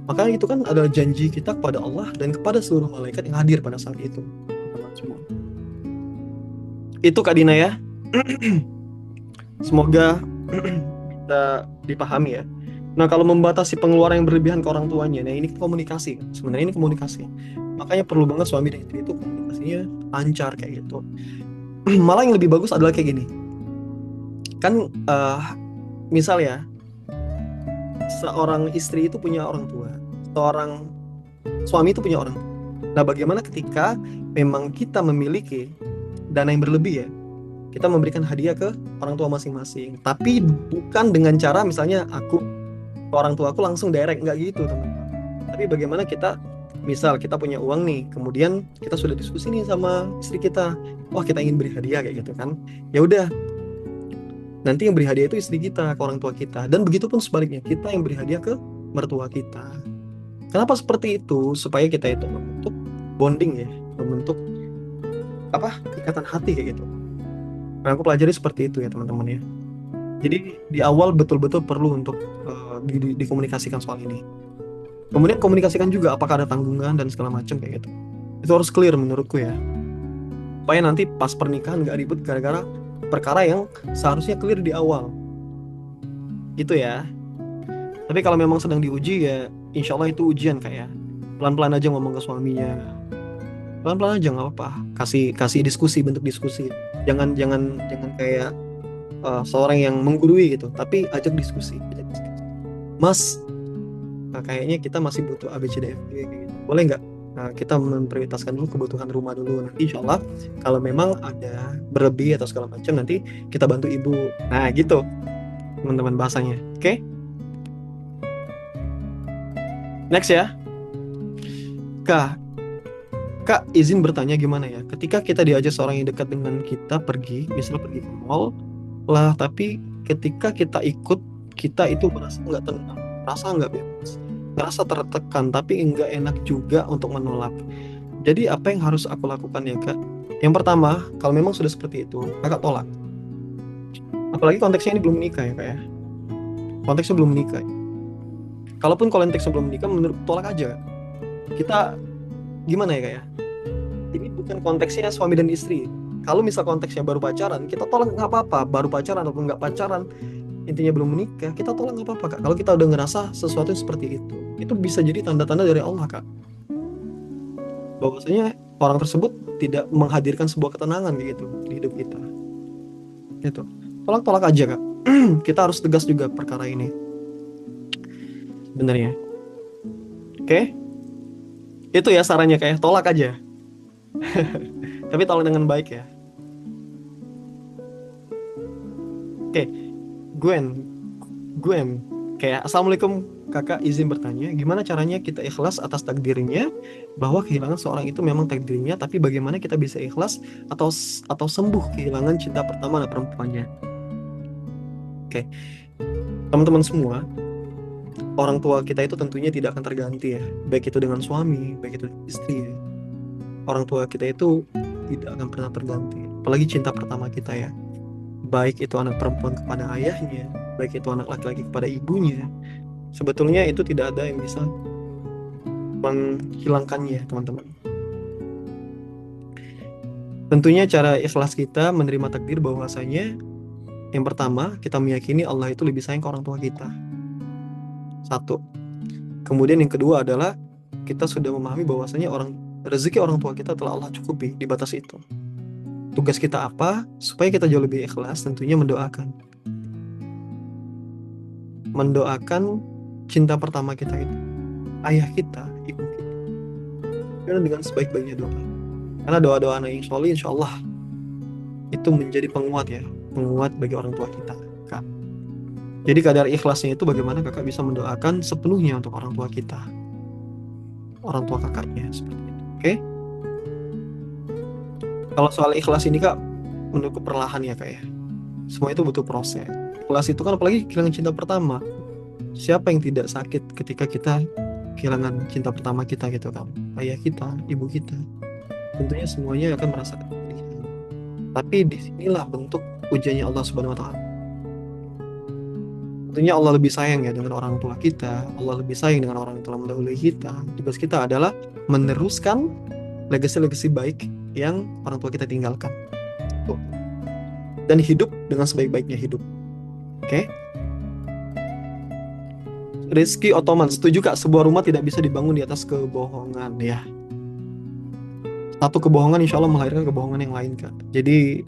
Makanya itu kan adalah janji kita kepada Allah dan kepada seluruh malaikat yang hadir pada saat itu. Itu Kak Dina ya. Semoga kita dipahami ya. Nah kalau membatasi pengeluaran yang berlebihan ke orang tuanya, nah ini komunikasi. Sebenarnya ini komunikasi. Makanya perlu banget suami dan istri itu komunikasinya lancar kayak gitu. Malah yang lebih bagus adalah kayak gini. Kan misal ya, seorang istri itu punya orang tua, seorang suami itu punya orang tua. Nah bagaimana ketika memang kita memiliki dana yang berlebih ya, kita memberikan hadiah ke orang tua masing-masing, tapi bukan dengan cara misalnya aku ke orang tua aku langsung direct, nggak gitu teman-teman. Tapi bagaimana kita, misal kita punya uang nih, kemudian kita sudah diskusi nih sama istri kita, wah kita ingin beri hadiah kayak gitu kan, ya udah nanti yang beri hadiah itu istri kita ke orang tua kita, dan begitu pun sebaliknya, kita yang beri hadiah ke mertua kita. Kenapa seperti itu? Supaya kita itu membentuk bonding ya, membentuk ikatan hati kayak gitu. Nah, aku pelajari seperti itu ya teman-teman ya. Jadi di awal betul-betul perlu untuk dikomunikasikan soal ini. Kemudian komunikasikan juga apakah ada tanggungan dan segala macam kayak gitu. Itu harus clear menurutku ya. Supaya nanti pas pernikahan nggak ribut gara-gara perkara yang seharusnya clear di awal. Gitu ya. Tapi kalau memang sedang diuji ya, insya Allah itu ujian kayak pelan-pelan aja ngomong ke suaminya. Pelan-pelan aja nggak apa-apa. Kasih diskusi, bentuk diskusi. Jangan kayak seorang yang menggurui gitu, tapi ajak diskusi. Mas, kayaknya kita masih butuh ABCDFG gitu. Boleh nggak? Nah, kita memprioritaskan dulu kebutuhan rumah dulu. Nanti insya Allah kalau memang ada berlebih atau segala macam, nanti kita bantu ibu. Nah gitu teman-teman bahasanya. Oke? Next ya. Kak, izin bertanya gimana ya? Ketika kita diajak seorang yang dekat dengan kita pergi, misalnya pergi ke mall lah, tapi ketika kita ikut, kita itu merasa nggak tenang, merasa nggak bebas, ngerasa tertekan, tapi nggak enak juga untuk menolak. Jadi apa yang harus aku lakukan ya Kak? Yang pertama, kalau memang sudah seperti itu, Kakak tolak. Apalagi konteksnya ini belum menikah ya Kak ya. Konteksnya belum menikah. Kalaupun konteksnya belum menikah, menurut tolak aja. Kita gimana ya, Kak ya? Ini bukan konteksnya suami dan istri. Kalau misal konteksnya baru pacaran, kita tolak nggak apa-apa. Baru pacaran ataupun nggak pacaran, intinya belum menikah, kita tolak nggak apa-apa, Kak. Kalau kita udah ngerasa sesuatu yang seperti itu bisa jadi tanda-tanda dari Allah, Kak. Bahwasanya orang tersebut tidak menghadirkan sebuah ketenangan gitu di hidup kita. Gitu. Tolak-tolak aja, Kak. Kita harus tegas juga perkara ini sebenarnya. Oke? Itu ya sarannya, kayak tolak aja. Tapi tolak dengan baik ya. Oke, Gwen, Gwen, kayak Assalamualaikum kakak, izin bertanya, gimana caranya kita ikhlas atas takdirnya bahwa kehilangan seorang itu memang takdirnya, tapi bagaimana kita bisa ikhlas atau sembuh kehilangan cinta pertama dan perempuannya? Oke, teman-teman semua, orang tua kita itu tentunya tidak akan terganti ya, baik itu dengan suami, baik itu dengan istri ya. Orang tua kita itu tidak akan pernah terganti, apalagi cinta pertama kita ya. Baik itu anak perempuan kepada ayahnya, baik itu anak laki-laki kepada ibunya. Sebetulnya itu tidak ada yang bisa menghilangkannya, teman-teman. Tentunya cara ikhlas kita menerima takdir bahwasanya yang pertama, kita meyakini Allah itu lebih sayang ke orang tua kita. Satu. Kemudian yang kedua adalah kita sudah memahami bahwasanya rezeki orang tua kita telah Allah cukupi di batas itu. Tugas kita apa? Supaya kita jauh lebih ikhlas, tentunya mendoakan. Mendoakan cinta pertama kita itu, ayah kita, ibu kita. Karena dengan sebaik-baiknya doa. Karena doa-doa anak yang soleh, insya Allah itu menjadi penguat ya, penguat bagi orang tua kita, Kak. Jadi kadar ikhlasnya itu bagaimana kakak bisa mendoakan sepenuhnya untuk orang tua kita, orang tua kakaknya, seperti itu. Oke? Kalau soal ikhlas ini, Kak, menurutku perlahan ya, Kak ya. Semua itu butuh proses. Ikhlas itu kan apalagi kehilangan cinta pertama. Siapa yang tidak sakit ketika kita kehilangan cinta pertama kita gitu kan? Ayah kita, ibu kita. Tentunya semuanya akan merasakan kesedihan. Tapi disinilah bentuk ujiannya Allah Subhanahu Wa Taala. Tentunya Allah lebih sayang ya dengan orang tua kita. Allah lebih sayang dengan orang yang telah mendahului kita. Tugas kita adalah meneruskan legasi-legasi baik yang orang tua kita tinggalkan. Tuh. Dan hidup dengan sebaik-baiknya hidup. Oke? Rizky Otoman, setuju Kak, sebuah rumah tidak bisa dibangun di atas kebohongan ya. Satu kebohongan insya Allah melahirkan kebohongan yang lain, Kak. Jadi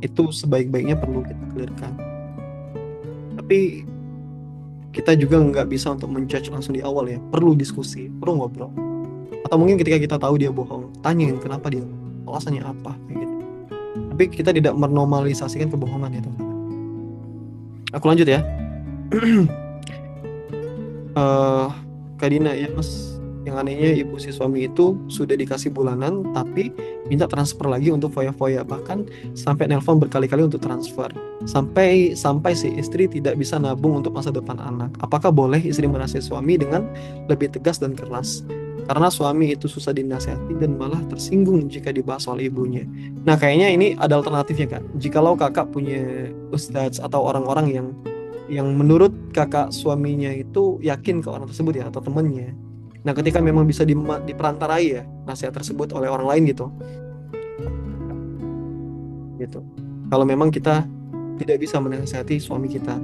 itu sebaik-baiknya perlu kita clearkan. Tapi kita juga nggak bisa untuk menjudge langsung di awal ya. Perlu diskusi, perlu ngobrol. Atau mungkin ketika kita tahu dia bohong, tanyain kenapa dia, alasannya apa, kayak gitu. Tapi kita tidak menormalisasikan kebohongan ya, teman-teman. Aku lanjut ya. Kak Dina, ya Mas, yang anehnya ibu si suami itu sudah dikasih bulanan tapi minta transfer lagi untuk foya-foya, bahkan sampai nelpon berkali-kali untuk transfer, sampai si istri tidak bisa nabung untuk masa depan anak. Apakah boleh istri menasihati suami dengan lebih tegas dan keras? Karena suami itu susah dinasihati dan malah tersinggung jika dibahas soal ibunya. Nah, kayaknya ini ada alternatifnya, Kak. Jikalau kakak punya ustadz atau orang-orang yang menurut kakak suaminya itu yakin ke orang tersebut ya, atau temennya. Nah, ketika memang bisa diperantarai ya nasihat tersebut oleh orang lain gitu. Kalau memang kita tidak bisa menasihati suami kita.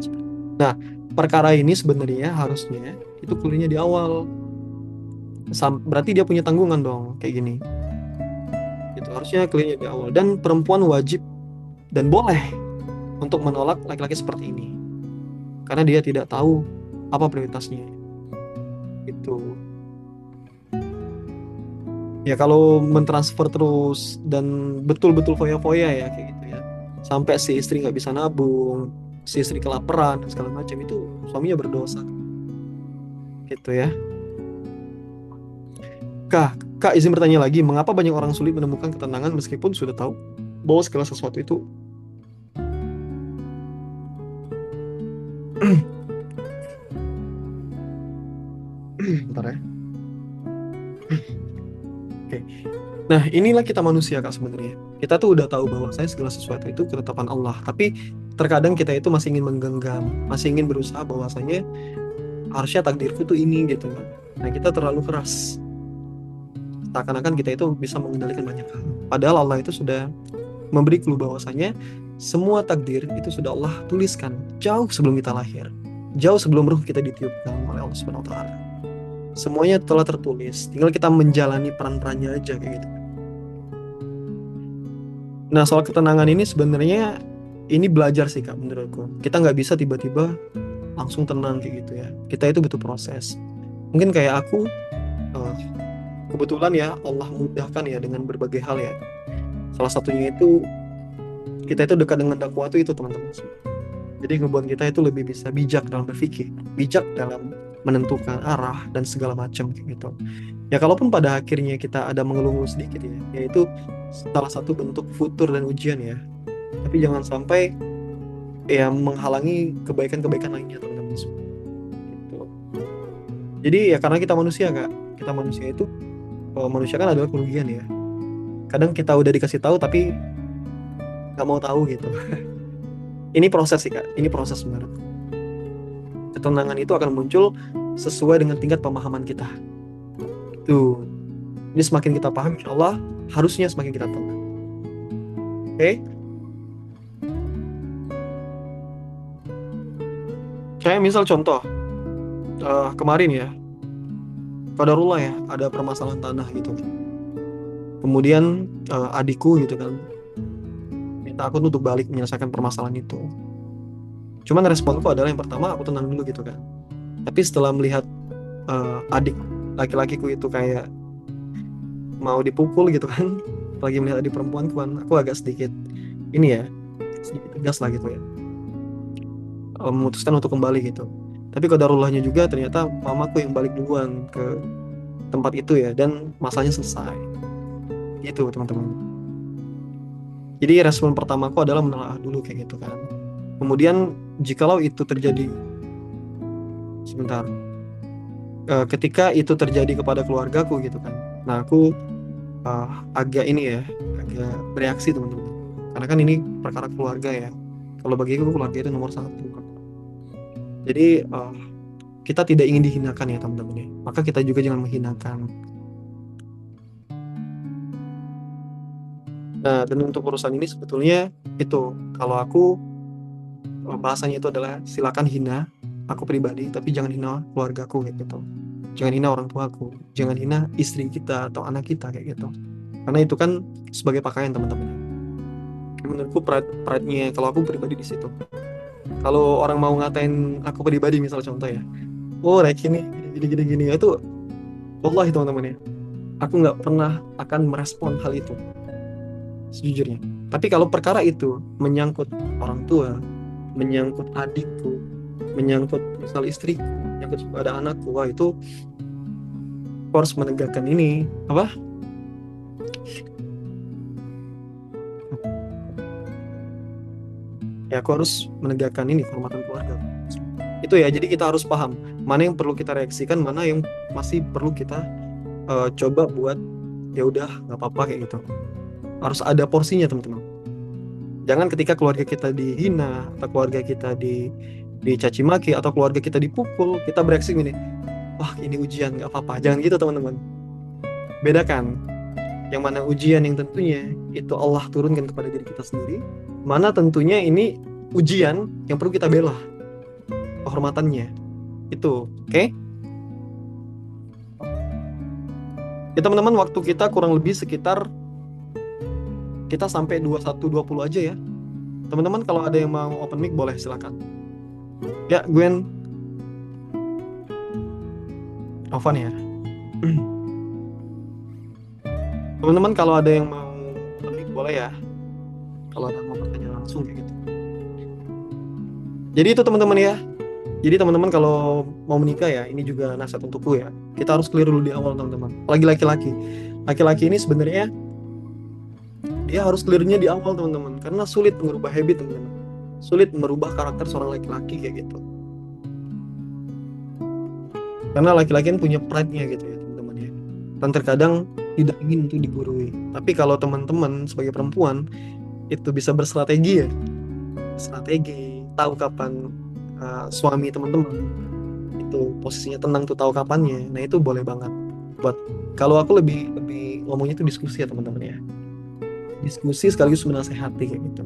Nah, perkara ini sebenarnya harusnya itu clearnya di awal. Berarti dia punya tanggungan dong kayak gini. Itu harusnya clearnya di awal. Dan perempuan wajib dan boleh untuk menolak laki-laki seperti ini. Karena dia tidak tahu apa prioritasnya. Itu. Ya kalau mentransfer terus dan betul-betul foya-foya ya kayak gitu ya. Sampai si istri nggak bisa nabung, si istri kelaparan dan segala macam, itu suaminya berdosa. Gitu ya. Kak izin bertanya lagi, mengapa banyak orang sulit menemukan ketenangan meskipun sudah tahu bahwa segala sesuatu itu bentar ya. Oke. Nah, inilah kita manusia, Kak, sebenarnya. Kita tuh udah tahu bahwa segala sesuatu itu ketetapan Allah, tapi terkadang kita itu masih ingin menggenggam, masih ingin berusaha bahwasanya harusnya takdirku tuh ini gitu kan. Nah, kita terlalu keras. seakan-akan kita itu bisa mengendalikan banyak hal. Padahal Allah itu sudah memberi clue bahwasanya semua takdir itu sudah Allah tuliskan jauh sebelum kita lahir, jauh sebelum ruh kita ditiupkan oleh Allah Subhanahu wa taala. Semuanya telah tertulis, tinggal kita menjalani peran-perannya aja kayak gitu. Nah, soal ketenangan ini sebenarnya ini belajar sih Kak menurutku. Kita nggak bisa tiba-tiba langsung tenang kayak gitu ya. Kita itu butuh proses. Mungkin kayak aku, eh, kebetulan ya Allah mudahkan ya dengan berbagai hal ya. Salah satunya itu kita itu dekat dengan dakwah itu teman-teman. Jadi ngebuat kita itu lebih bisa bijak dalam berpikir, bijak dalam menentukan arah dan segala macam kayak gitu. Ya kalaupun pada akhirnya kita ada mengeluh sedikit ya, yaitu salah satu bentuk futur dan ujian ya. Tapi jangan sampai ya menghalangi kebaikan-kebaikan lainnya teman-teman. Gitu. Jadi ya karena kita manusia Kak, kita manusia itu manusia kan adalah kerugian ya. Kadang kita udah dikasih tahu tapi nggak mau tahu gitu. Ini proses sih Kak, ini proses sebenarnya. Ketenangan itu akan muncul sesuai dengan tingkat pemahaman kita. Tuh, ini semakin kita paham, insya Allah harusnya semakin kita tenang. Oke? Kayak misal contoh, kemarin ya, qadarullah ya, ada permasalahan tanah gitu. Kemudian adikku gitu kan, minta aku untuk balik menyelesaikan permasalahan itu. Cuman responku adalah yang pertama aku tenang dulu gitu kan. Tapi setelah melihat adik laki-lakiku itu kayak mau dipukul gitu kan, lagi melihat adik perempuanku kan, aku agak sedikit ini ya, sedikit tegas lah gitu ya, memutuskan untuk kembali gitu. Tapi qadarullahnya juga ternyata mamaku yang balik duluan ke tempat itu ya, dan masalahnya selesai gitu teman-teman. Jadi respon pertamaku adalah menelaah dulu kayak gitu kan. Kemudian jikalau itu terjadi, sebentar, ketika itu terjadi kepada keluargaku gitu kan, nah aku agak ini ya, agak bereaksi teman-teman, karena kan ini perkara keluarga ya. Kalau bagiku keluarga itu nomor satu. Jadi kita tidak ingin dihinakan ya teman-teman ya, maka kita juga jangan menghinakan. Nah, dan untuk urusan ini sebetulnya itu, kalau aku bahasanya itu adalah silakan hina aku pribadi, tapi jangan hina keluargaku kayak gitu. Jangan hina orang tuaku, jangan hina istri kita atau anak kita kayak gitu. Karena itu kan sebagai pakaian teman-teman. Menurutku pride-nya kalau aku pribadi di situ. Kalau orang mau ngatain aku pribadi misal contoh ya, oh Reki nih gini itu, wallahi teman-teman ya, aku nggak pernah akan merespon hal itu sejujurnya. Tapi kalau perkara itu menyangkut orang tua, menyangkut adikku, menyangkut misal istriku, menyangkut pada anakku, wah itu aku harus menegakkan ini apa? Ya aku harus menegakkan ini kehormatan keluarga. Itu ya, jadi kita harus paham mana yang perlu kita reaksikan, mana yang masih perlu kita coba buat ya udah nggak apa-apa kayak gitu. Harus ada porsinya teman-teman. Jangan ketika keluarga kita dihina atau keluarga kita dicaci maki atau keluarga kita dipukul, kita bereaksi gini, wah ini ujian nggak apa-apa. Jangan gitu teman-teman. Bedakan yang mana ujian yang tentunya itu Allah turunkan kepada diri kita sendiri, mana tentunya ini ujian yang perlu kita bela kehormatannya itu. Oke? Ya teman-teman, waktu kita kurang lebih sekitar kita sampai 21.20 aja ya teman-teman. Kalau ada yang mau open mic boleh silakan ya. Gwen, Ovan ya. Teman-teman kalau ada yang mau open mic boleh ya, kalau ada yang mau bertanya langsung kayak gitu. Jadi itu teman-teman ya. Jadi teman-teman kalau mau menikah ya, ini juga nasihat untukku ya, kita harus clear dulu di awal teman-teman. Lagi laki-laki ini sebenarnya dia harus clearnya di awal teman-teman, karena sulit merubah habit teman-teman, sulit merubah karakter seorang laki-laki kayak gitu. Karena laki-laki kan punya pride-nya gitu ya teman-teman ya, dan terkadang tidak ingin untuk digurui. Tapi kalau teman-teman sebagai perempuan itu bisa berstrategi ya, strategi, tahu kapan suami teman-teman itu posisinya tenang tuh, tahu kapannya, nah itu boleh banget buat Kalau aku lebih lebih ngomongnya itu diskusi ya teman-teman ya. Diskusi sekaligus menasehati kayak gitu.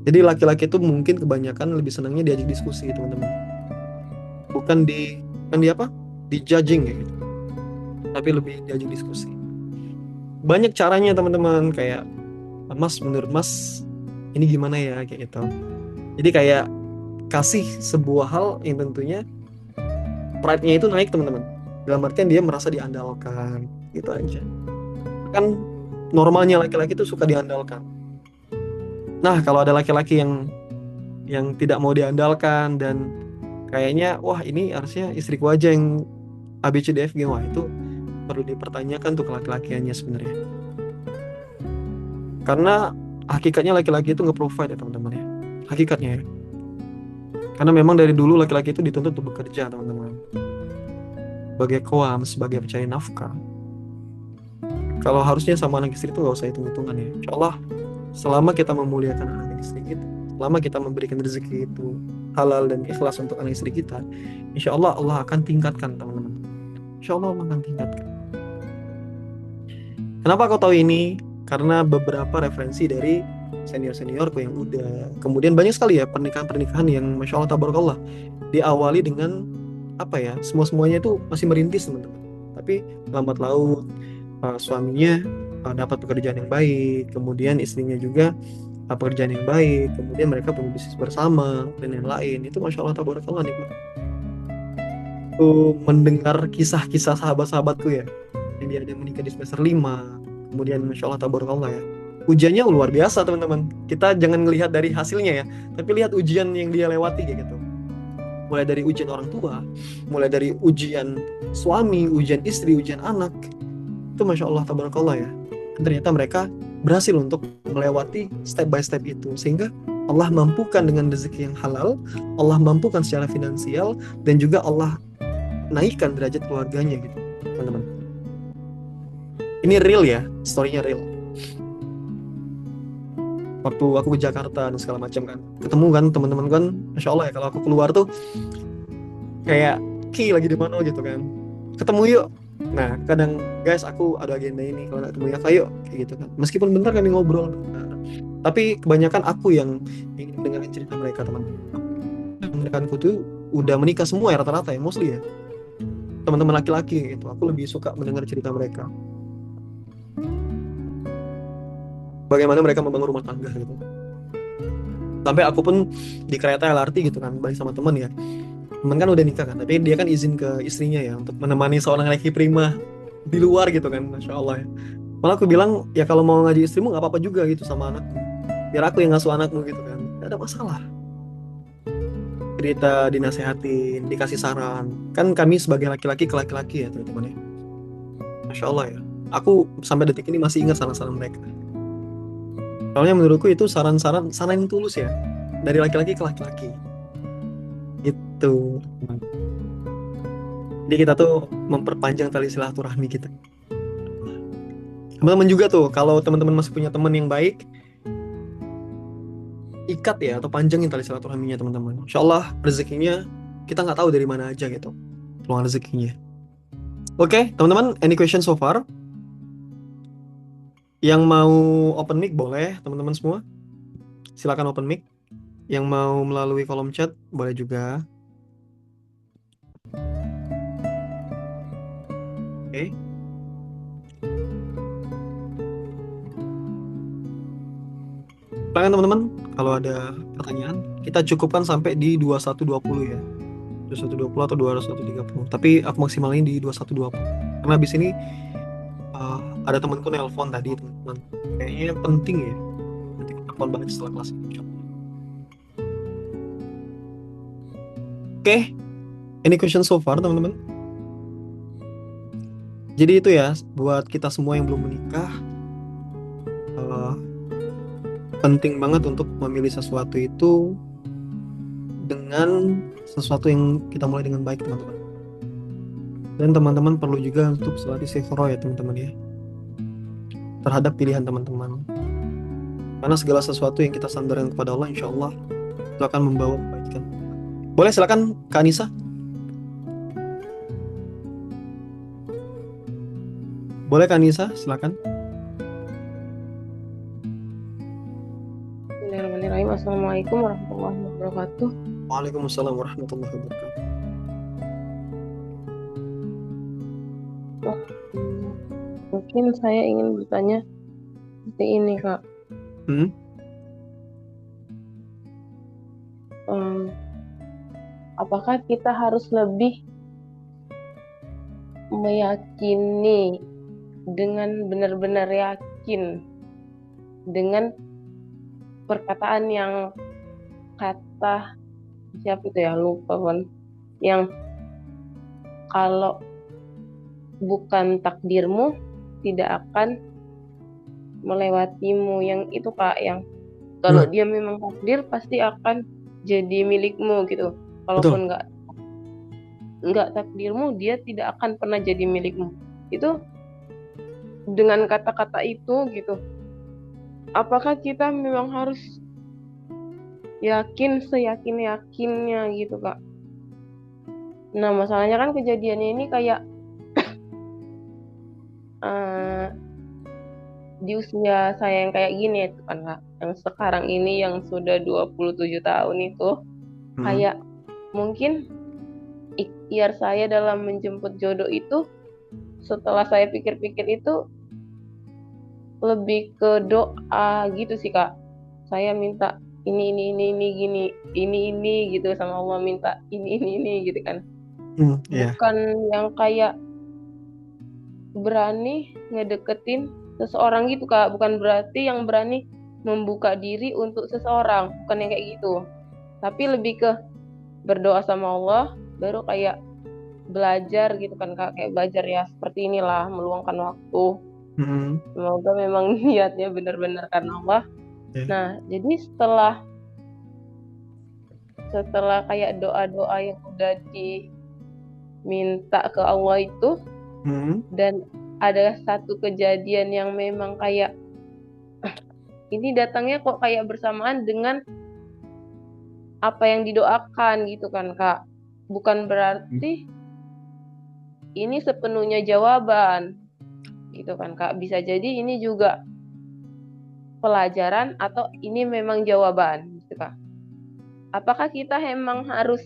Jadi laki-laki itu mungkin kebanyakan lebih senangnya diajak diskusi teman-teman. Bukan di apa? Di judging kayak gitu. Tapi lebih diajak diskusi. Banyak caranya teman-teman, kayak Mas, menurut Mas ini gimana ya kayak gitu. Jadi kayak kasih sebuah hal yang tentunya pride-nya itu naik teman-teman. Dalam artian dia merasa diandalkan gitu aja. Kan normalnya laki-laki itu suka diandalkan. Nah, kalau ada laki-laki yang tidak mau diandalkan dan kayaknya wah ini harusnya istriku aja yang ABCDFG, wah itu perlu dipertanyakan tuh ke laki-lakiannya sebenarnya. Karena hakikatnya laki-laki itu nge-provide ya teman-teman ya. Hakikatnya ya. Karena memang dari dulu laki-laki itu dituntut untuk bekerja teman-teman. Sebagai koam, sebagai pencari nafkah. Kalau harusnya sama anak istri itu gak usah hitung-hitungan ya. Insya Allah selama kita memuliakan anak istri kita, selama kita memberikan rezeki itu halal dan ikhlas untuk anak istri kita, insya Allah Allah akan tingkatkan teman-teman. Insya Allah Allah akan tingkatkan. Kenapa kau tahu ini? Karena beberapa referensi dari senior-seniorku yang udah. Kemudian banyak sekali ya pernikahan-pernikahan yang Masya Allah tabarakallah diawali dengan apa ya, semua-semuanya itu masih merintis teman-teman. Tapi lambat laun suaminya dapat pekerjaan yang baik, kemudian istrinya juga pekerjaan yang baik, kemudian mereka punya bisnis bersama dan yang lain. Itu Masya Allah tabarakallah nikmat. Aku mendengar kisah-kisah sahabat-sahabatku ya, yang dia ada menikah di semester 5, kemudian Masya Allah tabarakallah ya, ujiannya luar biasa teman-teman. Kita jangan melihat dari hasilnya ya, tapi lihat ujian yang dia lewati kayak gitu. Mulai dari ujian orang tua, mulai dari ujian suami, ujian istri, ujian anak, itu Masya Allah tabarakallah ya. Dan ternyata mereka berhasil untuk melewati step by step itu, sehingga Allah mampukan dengan rezeki yang halal, Allah mampukan secara finansial, dan juga Allah naikkan derajat keluarganya gitu teman-teman. Ini real ya, story-nya real. Waktu aku ke Jakarta dan segala macam kan, ketemu kan teman-teman kan, Masya Allah ya, kalau aku keluar tuh kayak Ki lagi di mana gitu kan, ketemu yuk. Nah kadang guys aku ada agenda ini, kalau nggak ketemu ya ayo kayak gitu kan, meskipun bentar kan ngobrol bentar. Tapi kebanyakan aku yang ingin dengerin cerita mereka teman-teman. Rekanku tuh udah menikah semua ya rata-rata ya, mostly ya teman-teman laki-laki gitu. Aku lebih suka mendengar cerita mereka, bagaimana mereka membangun rumah tangga gitu. Sampai aku pun di kereta LRT gitu kan, balik sama teman ya, teman kan udah nikah kan, tapi dia kan izin ke istrinya ya untuk menemani seorang laki prima di luar gitu kan, Masya Allah ya. Malah aku bilang ya kalau mau ngaji istrimu nggak apa-apa juga gitu sama anakmu, biar aku yang ngasuh anakmu gitu kan, nggak ada masalah. Cerita, dinasehatin, dikasih saran. Kan kami sebagai laki-laki ke laki-laki ya teman-teman ya. Masya Allah ya. Aku sampai detik ini masih ingat saran-saran mereka. Soalnya menurutku itu saran-saran yang tulus ya, dari laki-laki ke laki-laki. Gitu. Jadi kita tuh memperpanjang tali silaturahmi kita. Teman-teman juga tuh, kalau teman-teman masih punya teman yang baik, ikat ya atau panjangin tali silaturahminya teman-teman. Insya Allah rezekinya kita nggak tahu dari mana aja gitu, peluang rezekinya. Oke, teman-teman, any question so far? Yang mau open mic boleh, teman-teman semua. Silakan open mic. Yang mau melalui kolom chat boleh juga. Oke. Silakan teman-teman, kalau ada pertanyaan, kita cukupkan sampai di 21.20 ya. 21.20 atau 21.30. Tapi aku maksimalin di 21.20. Karena habis ini ada temanku nelpon tadi teman-teman. Kayaknya penting ya. Nanti aku telepon balik setelah kelas ini. Oke. Any question so far teman-teman? Jadi itu ya, buat kita semua yang belum menikah, penting banget untuk memilih sesuatu itu dengan sesuatu yang kita mulai dengan baik teman-teman. Dan teman-teman perlu juga untuk selalu istighfar ya teman-teman ya, terhadap pilihan teman-teman. Karena segala sesuatu yang kita sandarkan kepada Allah, insya Allah itu akan membawa kebaikan. Boleh silakan Kak Anissa. Boleh Kak Nisa, silakan. Bismillahirrahmanirrahim. Assalamualaikum warahmatullahi wabarakatuh. Waalaikumsalam warahmatullahi wabarakatuh. Hmm, Mungkin saya ingin bertanya seperti ini, Kak. Hmm? Em, apakah kita harus lebih meyakini dengan benar-benar yakin dengan perkataan yang kata siapa itu ya, lupa kan, yang kalau bukan takdirmu tidak akan melewatimu, yang itu Kak, yang kalau Nah, dia memang takdir pasti akan jadi milikmu gitu. betul. Kalaupun nggak takdirmu, dia tidak akan pernah jadi milikmu. Itu dengan kata-kata itu gitu. Apakah kita memang harus yakin seyakin-yakinnya gitu Kak? Nah masalahnya kan kejadiannya ini kayak eh, di usia saya yang kayak gini itu kan Kak. Yang sekarang ini yang sudah 27 tahun itu Hmm. kayak mungkin ikhtiar saya dalam menjemput jodoh itu setelah saya pikir-pikir itu lebih ke doa gitu sih Kak. Saya minta ini gini, ini gitu sama Allah, minta ini gitu kan. Hmm, ya. Bukan yang kayak berani ngedeketin seseorang gitu Kak. Bukan berarti yang berani membuka diri untuk seseorang, bukan yang kayak gitu. Tapi lebih ke berdoa sama Allah, baru kayak belajar gitu kan Kak, kayak belajar ya seperti inilah meluangkan waktu. Hmm, Semoga memang niatnya benar-benar karena Allah. ya. Nah, jadi setelah setelah kayak doa-doa yang udah diminta ke Allah itu, Hmm, dan ada satu kejadian yang memang kayak ini datangnya kok kayak bersamaan dengan apa yang didoakan gitu kan Kak. Bukan berarti ini sepenuhnya jawaban gitu kan Kak. Bisa jadi ini juga pelajaran atau ini memang jawaban gitu Kak. Apakah kita emang harus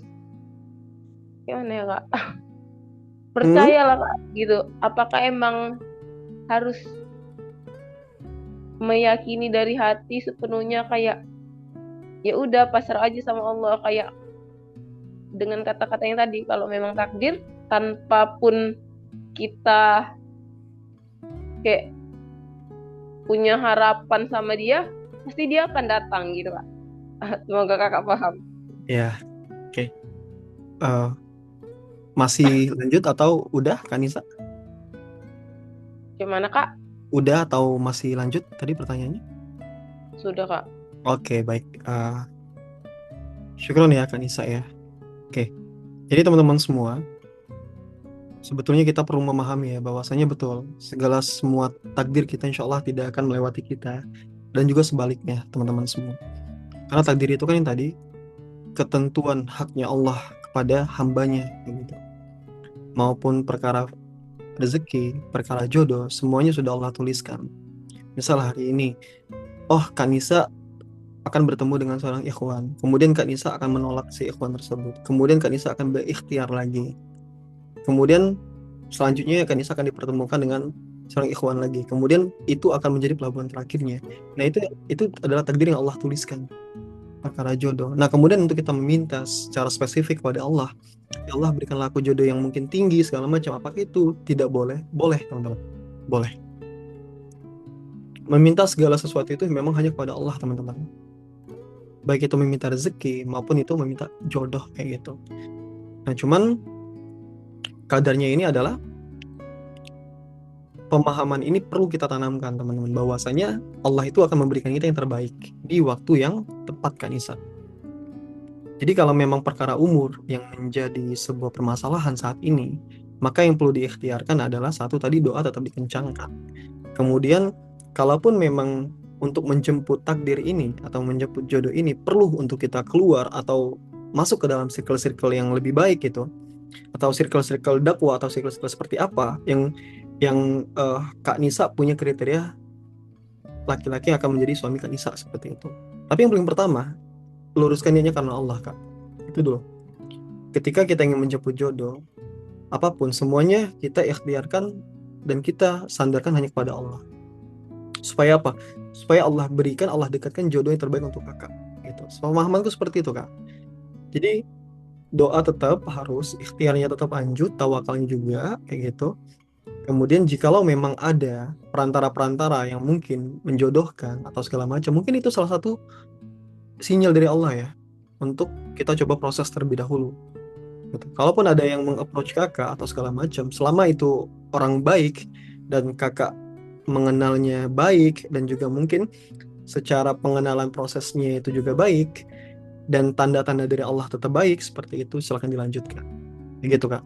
gimana ya Kak? hmm. Percayalah Kak gitu. Apakah emang harus meyakini dari hati sepenuhnya kayak ya udah pasrah aja sama Allah, kayak dengan kata-kata yang tadi, kalau memang takdir tanpa pun kita kayak punya harapan sama dia, pasti dia akan datang gitu Kak. Semoga Kakak paham. Ya, oke. Eh, masih lanjut atau udah, Kanisa? Gimana Kak? Udah atau masih lanjut tadi pertanyaannya? Sudah Kak. Oke, baik. Syukron ya, Kanisa ya. Oke. Jadi teman-teman semua, sebetulnya kita perlu memahami ya bahwasanya betul segala semua takdir kita insya Allah tidak akan melewati kita dan juga sebaliknya teman-teman semua. Karena takdir itu kan yang tadi ketentuan haknya Allah kepada hambanya gitu. Maupun perkara rezeki, perkara jodoh, semuanya sudah Allah tuliskan. Misal hari ini, oh Kak Nisa akan bertemu dengan seorang ikhwan. Kemudian Kak Nisa akan menolak si ikhwan tersebut. Kemudian Kak Nisa akan berikhtiar lagi. Kemudian selanjutnya Kak Nisa akan dipertemukan dengan seorang ikhwan lagi. Kemudian itu akan menjadi pelabuhan terakhirnya. Nah itu adalah takdir yang Allah tuliskan, perkara jodoh. Nah kemudian untuk kita meminta secara spesifik kepada Allah, ya Allah berikanlah aku jodoh yang mungkin tinggi segala macam. Apakah itu tidak boleh? Boleh teman-teman. Boleh. Meminta segala sesuatu itu memang hanya kepada Allah teman-teman. Baik itu meminta rezeki maupun itu meminta jodoh kayak gitu. Nah cuman kadarnya ini adalah pemahaman ini perlu kita tanamkan teman-teman bahwasanya Allah itu akan memberikan kita yang terbaik di waktu yang tepat kan Isa. Jadi kalau memang perkara umur yang menjadi sebuah permasalahan saat ini, maka yang perlu diikhtiarkan adalah satu tadi doa tetap dikencangkan. Kemudian kalaupun memang untuk menjemput takdir ini atau menjemput jodoh ini perlu untuk kita keluar atau masuk ke dalam circle-circle yang lebih baik gitu, atau circle-circle dakwah atau circle-circle seperti apa yang Kak Nisa punya kriteria laki-laki yang akan menjadi suami Kak Nisa seperti itu. Tapi yang paling pertama, luruskan niatnya karena Allah, Kak. Itu dulu. Ketika kita ingin menjemput jodoh, apapun semuanya kita ikhtiarkan dan kita sandarkan hanya kepada Allah. Supaya apa? Supaya Allah berikan, Allah dekatkan jodoh yang terbaik untuk kakak. Gitu. Pemahamanku seperti itu, Kak. Jadi doa tetap harus, ikhtiarnya tetap lanjut, tawakalnya juga kayak gitu. Kemudian jikalau memang ada perantara-perantara yang mungkin menjodohkan atau segala macam, mungkin itu salah satu sinyal dari Allah ya untuk kita coba proses terlebih dahulu. Gitu. Kalaupun ada yang meng-approach kakak atau segala macam, selama itu orang baik dan kakak mengenalnya baik dan juga mungkin secara pengenalan prosesnya itu juga baik dan tanda-tanda dari Allah tetap baik seperti itu, silakan dilanjutkan. Begitu, Kak.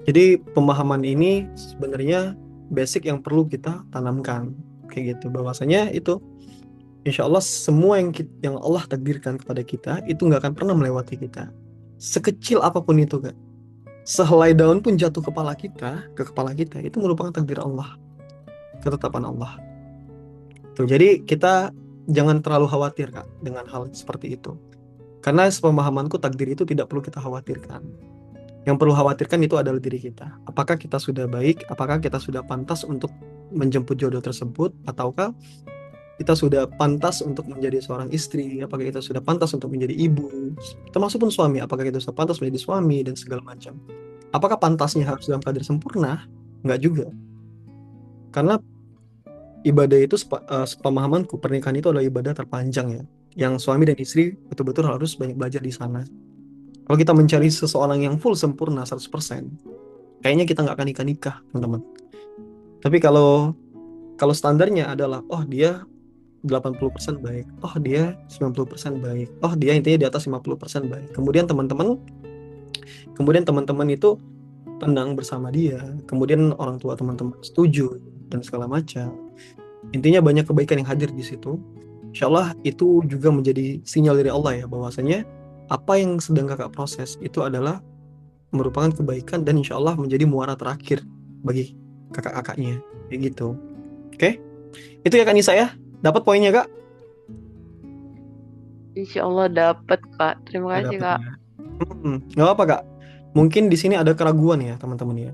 Jadi pemahaman ini sebenarnya basic yang perlu kita tanamkan kayak gitu, bahwasanya itu insya Allah semua yang Allah takdirkan kepada kita itu nggak akan pernah melewati kita, sekecil apapun itu, Kak. Sehelai daun pun jatuh ke kepala kita itu merupakan takdir Allah, ketetapan Allah. Tuh, jadi kita jangan terlalu khawatir, Kak, dengan hal seperti itu. Karena sepemahamanku takdir itu tidak perlu kita khawatirkan. Yang perlu khawatirkan itu adalah diri kita. Apakah kita sudah baik? Apakah kita sudah pantas untuk menjemput jodoh tersebut? Ataukah kita sudah pantas untuk menjadi seorang istri? Apakah kita sudah pantas untuk menjadi ibu? Termasuk pun suami. Apakah kita sudah pantas menjadi suami dan segala macam? Apakah pantasnya harus dalam keadaan sempurna? Enggak juga. Karena ibadah itu sepemahamanku, pernikahan itu adalah ibadah terpanjang ya. Yang suami dan istri betul-betul harus banyak belajar di sana. Kalau kita mencari seseorang yang full sempurna 100%, kayaknya kita nggak akan nikah-nikah, teman-teman. Tapi kalau kalau standarnya adalah, oh dia 80% baik, oh dia 90% baik, oh dia intinya di atas 50% baik. Kemudian teman-teman itu tenang bersama dia, kemudian orang tua teman-teman setuju dan segala macam. Intinya banyak kebaikan yang hadir di situ. Insya Allah itu juga menjadi sinyal dari Allah ya, bahwasanya apa yang sedang kakak proses itu adalah merupakan kebaikan dan insya Allah menjadi muara terakhir bagi kakak-kakaknya. Kayak gitu. Oke? Itu ya Kak Nisa ya. Dapat poinnya, Kak? Insya Allah dapat, Kak. Terima Oh, kasih, dapat Kak. ya. Nggak apa, Kak. Mungkin di sini ada keraguan ya, teman-teman ya.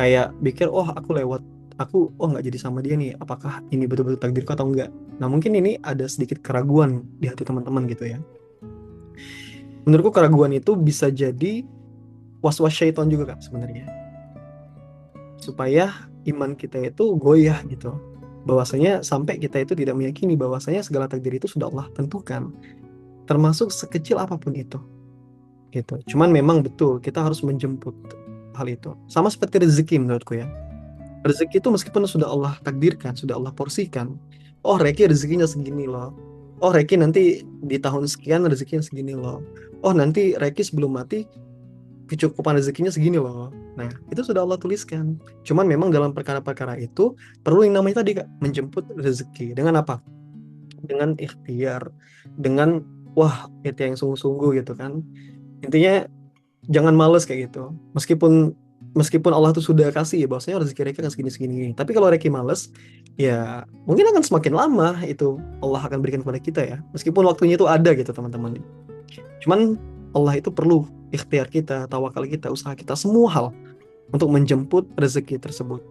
Kayak pikir, oh aku lewat, oh nggak jadi sama dia nih. Apakah ini betul-betul takdirku atau enggak? Nah, mungkin ini ada sedikit keraguan di hati teman-teman gitu ya. Menurutku keraguan itu bisa jadi was-was syaitan juga, Kak, sebenarnya. Supaya iman kita itu goyah gitu. Bahwasanya sampai kita itu tidak meyakini bahwasanya segala takdir itu sudah Allah tentukan, termasuk sekecil apapun itu. Gitu. Cuman memang betul kita harus menjemput hal itu. Sama seperti rezeki menurutku ya. Rezeki itu meskipun sudah Allah takdirkan, sudah Allah porsikan. Oh, Reki rezekinya segini loh. Oh, Reki nanti di tahun sekian rezekinya segini loh. Oh, nanti Reki sebelum mati kecukupan rezekinya segini loh. Nah, itu sudah Allah tuliskan. Cuman memang dalam perkara-perkara itu perlu yang namanya tadi, Kak, menjemput rezeki. Dengan apa? Dengan ikhtiar, dengan wah, ikhtiar yang sungguh-sungguh gitu kan. Intinya jangan males kayak gitu. Meskipun meskipun Allah tuh sudah kasih ya bahwasanya rezeki Reki akan segini-segini. Tapi kalau Reki males, ya mungkin akan semakin lama itu Allah akan berikan kepada kita ya. Meskipun waktunya itu ada gitu, teman-teman. Cuman Allah itu perlu ikhtiar kita, tawakal kita, usaha kita, semua hal untuk menjemput rezeki tersebut.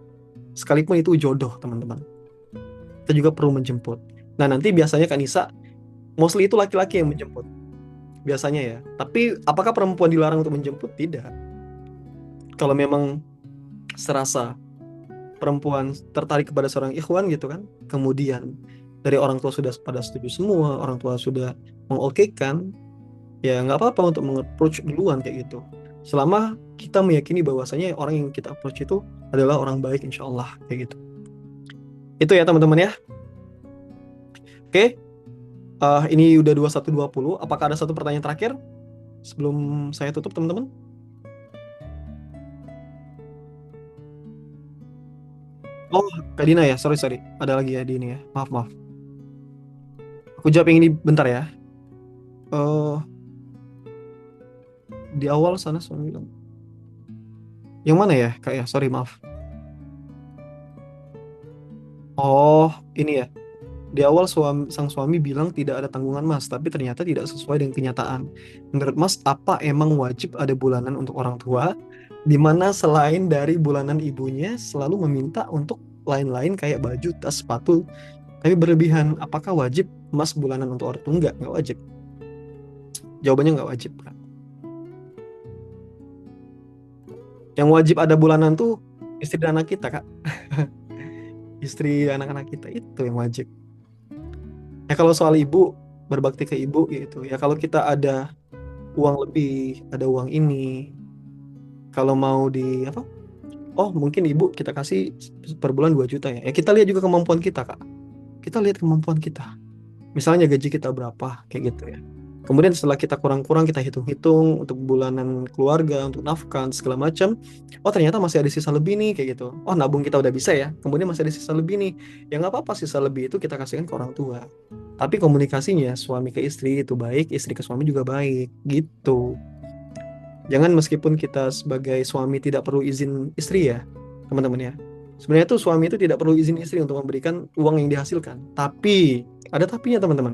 Sekalipun itu jodoh, teman-teman. Kita juga perlu menjemput. Nah, nanti biasanya Kak Nisa, mostly itu laki-laki yang menjemput. Biasanya ya. Tapi apakah perempuan dilarang untuk menjemput? Tidak. Kalau memang serasa perempuan tertarik kepada seorang ikhwan gitu kan, kemudian dari orang tua sudah pada setuju semua, orang tua sudah mengokekan, ya nggak apa-apa untuk meng-approach duluan kayak gitu. Selama kita meyakini bahwasanya orang yang kita approach itu adalah orang baik insya Allah kayak gitu. Itu ya teman-teman ya. Oke, ini udah 21.20. Apakah ada satu pertanyaan terakhir sebelum saya tutup teman-teman? Oh, Kak Dina ya, sorry. Ada lagi ya di ini ya. Maaf. Aku jawab yang ini bentar ya. Eh, di awal sana suami bilang, Yang mana ya, Kak ya? Sorry, maaf. Oh, ini ya. Di awal sang suami bilang tidak ada tanggungan Mas, tapi ternyata tidak sesuai dengan kenyataan. Menurut Mas, apa emang wajib ada bulanan untuk orang tua, di mana selain dari bulanan ibunya selalu meminta untuk lain-lain kayak baju, tas, sepatu, tapi berlebihan. Apakah wajib Mas bulanan untuk orang tua? Nggak wajib. Jawabannya nggak wajib, Kak. Yang wajib ada bulanan tuh istri dan anak kita, Kak. Istri anak-anak kita itu yang wajib. Ya kalau soal ibu, berbakti ke ibu gitu. Ya kalau kita ada uang lebih, ada uang ini, kalau mau di apa? Oh, mungkin ibu kita kasih per bulan 2 juta ya. Ya kita lihat juga kemampuan kita, Kak. Kita lihat kemampuan kita. Misalnya gaji kita berapa, kayak gitu ya. Kemudian setelah kita kurang-kurang, kita hitung-hitung untuk bulanan keluarga, untuk nafkah, segala macam. Oh, ternyata masih ada sisa lebih nih, kayak gitu. Oh, nabung kita udah bisa ya. Kemudian masih ada sisa lebih nih. Ya nggak apa-apa, sisa lebih itu kita kasihkan ke orang tua. Tapi komunikasinya suami ke istri itu baik, istri ke suami juga baik, gitu. Jangan meskipun kita sebagai suami tidak perlu izin istri ya, teman-teman ya. Sebenarnya tuh suami itu tidak perlu izin istri untuk memberikan uang yang dihasilkan. Tapi, ada tapinya teman-teman.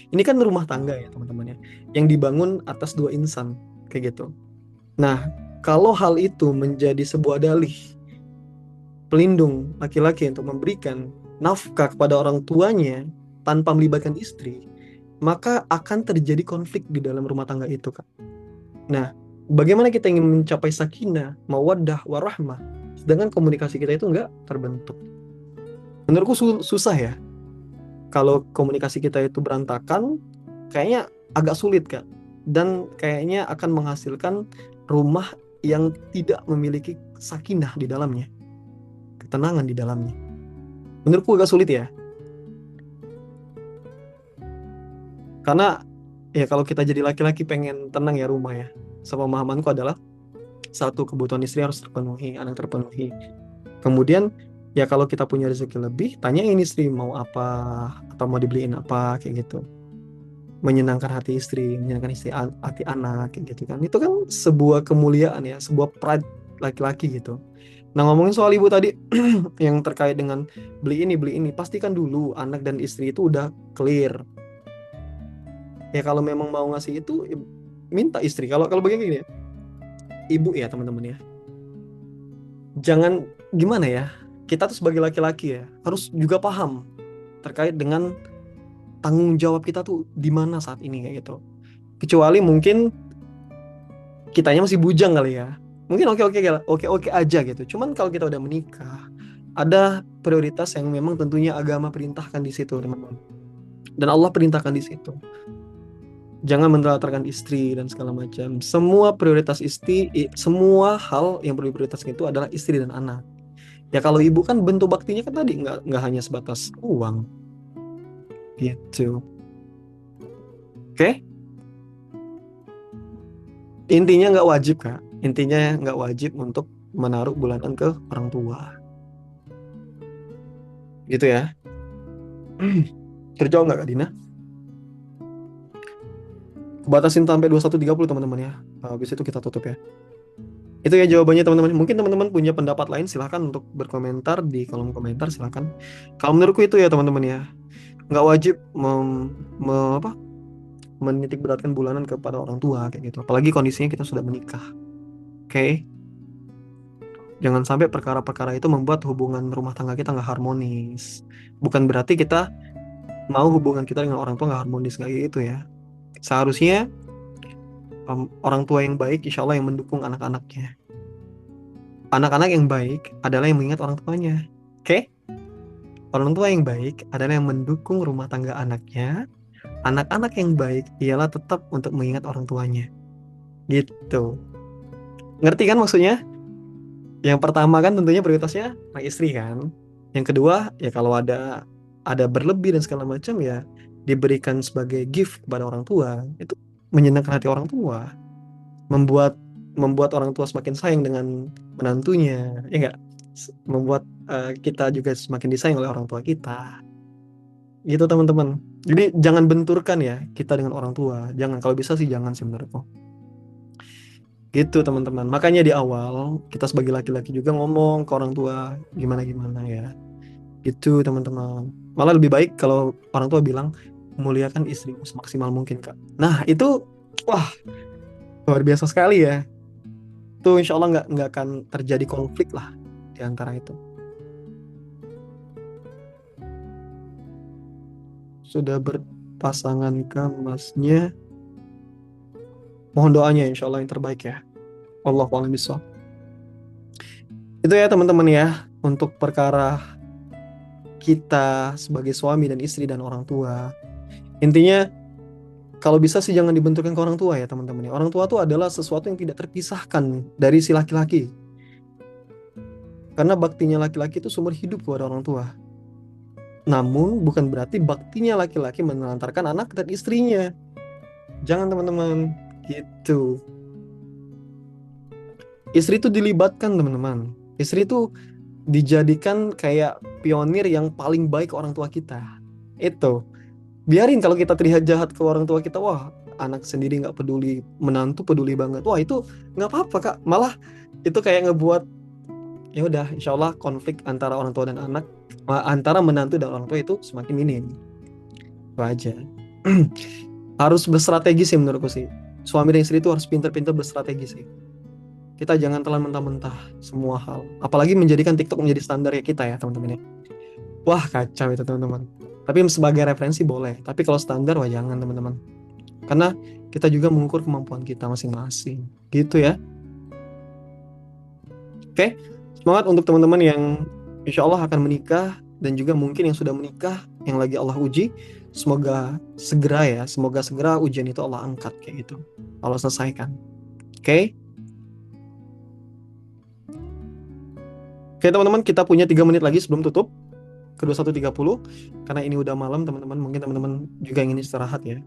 Ini kan rumah tangga ya teman-teman ya, yang dibangun atas dua insan, kayak gitu. Nah, kalau hal itu menjadi sebuah dalih pelindung laki-laki untuk memberikan nafkah kepada orang tuanya tanpa melibatkan istri, maka akan terjadi konflik di dalam rumah tangga itu, Kak. Nah, bagaimana kita ingin mencapai sakinah, mawaddah, warahmah, sedangkan komunikasi kita itu nggak terbentuk. Menurutku susah ya. Kalau komunikasi kita itu berantakan, kayaknya agak sulit, Kak. Dan kayaknya akan menghasilkan rumah yang tidak memiliki sakinah di dalamnya, ketenangan di dalamnya. Menurutku agak sulit ya. Karena ya kalau kita jadi laki-laki pengen tenang ya rumah ya. Sepemahamanku adalah satu, kebutuhan istri harus terpenuhi, anak terpenuhi. Kemudian ya kalau kita punya rezeki lebih, tanyain istri mau apa atau mau dibeliin apa, kayak gitu. Menyenangkan hati istri, menyenangkan istri, hati anak, kayak gitu kan. Itu kan sebuah kemuliaan ya, sebuah pride laki-laki gitu. Nah, ngomongin soal ibu tadi yang terkait dengan beli ini, pastikan dulu anak dan istri itu udah clear. Ya kalau memang mau ngasih itu minta istri. Kalau kalau begini ya, ibu ya teman-teman ya. Jangan gimana ya? Kita tuh sebagai laki-laki ya harus juga paham terkait dengan tanggung jawab kita tuh di mana saat ini kayak gitu. Kecuali mungkin kitanya masih bujang kali ya. Mungkin oke aja gitu. Cuman kalau kita udah menikah, ada prioritas yang memang tentunya agama perintahkan di situ, teman-teman. Dan Allah perintahkan di situ. Jangan menelantarkan istri dan segala macam. Semua prioritas istri, semua hal yang perlu diprioritaskan itu adalah istri dan anak. Ya kalau ibu kan bentuk baktinya kan tadi nggak hanya sebatas uang, gitu. Oke? Intinya nggak wajib, Kak. Intinya nggak wajib untuk menaruh bulanan ke orang tua. Gitu ya. Terjawab nggak, Kak Dina? Batasin sampai 21.30 teman-teman ya. Habis itu kita tutup ya. Itu ya jawabannya teman-teman. Mungkin teman-teman punya pendapat lain, silahkan untuk berkomentar di kolom komentar, silahkan. Kalau menurutku itu ya teman-teman ya, nggak wajib menitik beratkan bulanan kepada orang tua kayak gitu. Apalagi kondisinya kita sudah menikah. Oke? Jangan sampai perkara-perkara itu membuat hubungan rumah tangga kita nggak harmonis. Bukan berarti kita mau hubungan kita dengan orang tua nggak harmonis, nggak gitu ya. Seharusnya orang tua yang baik insya Allah yang mendukung anak-anaknya. Anak-anak yang baik adalah yang mengingat orang tuanya. Oke? Orang tua yang baik adalah yang mendukung rumah tangga anaknya. Anak-anak yang baik ialah tetap untuk mengingat orang tuanya. Gitu. Ngerti kan maksudnya? Yang pertama kan tentunya prioritasnya anak istri kan. Yang kedua ya kalau ada berlebih dan segala macam ya diberikan sebagai gift kepada orang tua. Itu menyenangkan hati orang tua. Membuat orang tua semakin sayang dengan menantunya. Ya enggak? Membuat kita juga semakin disayang oleh orang tua kita. Gitu teman-teman. Jadi jangan benturkan ya kita dengan orang tua. Jangan, kalau bisa sih jangan sih menurutku. Gitu teman-teman. Makanya di awal kita sebagai laki-laki juga ngomong ke orang tua gimana-gimana ya. Gitu teman-teman. Malah lebih baik kalau orang tua bilang muliakan istrimu semaksimal mungkin Kak. Nah itu wah luar biasa sekali ya. Itu insya Allah nggak akan terjadi konflik lah di antara itu. Sudah berpasangankah masnya? Mohon doanya insya Allah yang terbaik ya. Wallahu a'lam bishawab. Itu ya teman-teman ya untuk perkara kita sebagai suami dan istri dan orang tua. Intinya kalau bisa sih jangan dibenturkan ke orang tua ya teman-teman ya. Orang tua tuh adalah sesuatu yang tidak terpisahkan dari si laki-laki. Karena baktinya laki-laki itu seumur hidup kepada orang tua. Namun bukan berarti baktinya laki-laki menelantarkan anak dan istrinya. Jangan teman-teman, gitu. Istri itu dilibatkan teman-teman. Istri itu dijadikan kayak pionir yang paling baik ke orang tua kita. Itu. Biarin kalau kita terlihat jahat ke orang tua kita, wah anak sendiri nggak peduli, menantu peduli banget. Wah itu nggak apa-apa Kak. Malah itu kayak ngebuat ya udah insya Allah konflik antara orang tua dan anak, antara menantu dan orang tua itu semakin minim. Itu aja. Harus berstrategi sih menurutku sih. Suami dan istri itu harus pintar-pintar berstrategi sih. Kita jangan telan mentah-mentah semua hal. Apalagi menjadikan TikTok menjadi standar ya kita ya teman-teman ya. Wah kacau itu teman-teman. Tapi sebagai referensi boleh. Tapi kalau standar wah jangan teman-teman. Karena kita juga mengukur kemampuan kita masing-masing. Gitu ya. Oke. Semangat untuk teman-teman yang insya Allah akan menikah. Dan juga mungkin yang sudah menikah. Yang lagi Allah uji. Semoga segera ya. Semoga segera ujian itu Allah angkat kayak gitu. Allah selesaikan. Oke. Oke teman-teman, kita punya 3 menit lagi sebelum tutup ke 21.30. Karena ini udah malam teman-teman, mungkin teman-teman juga ingin istirahat ya.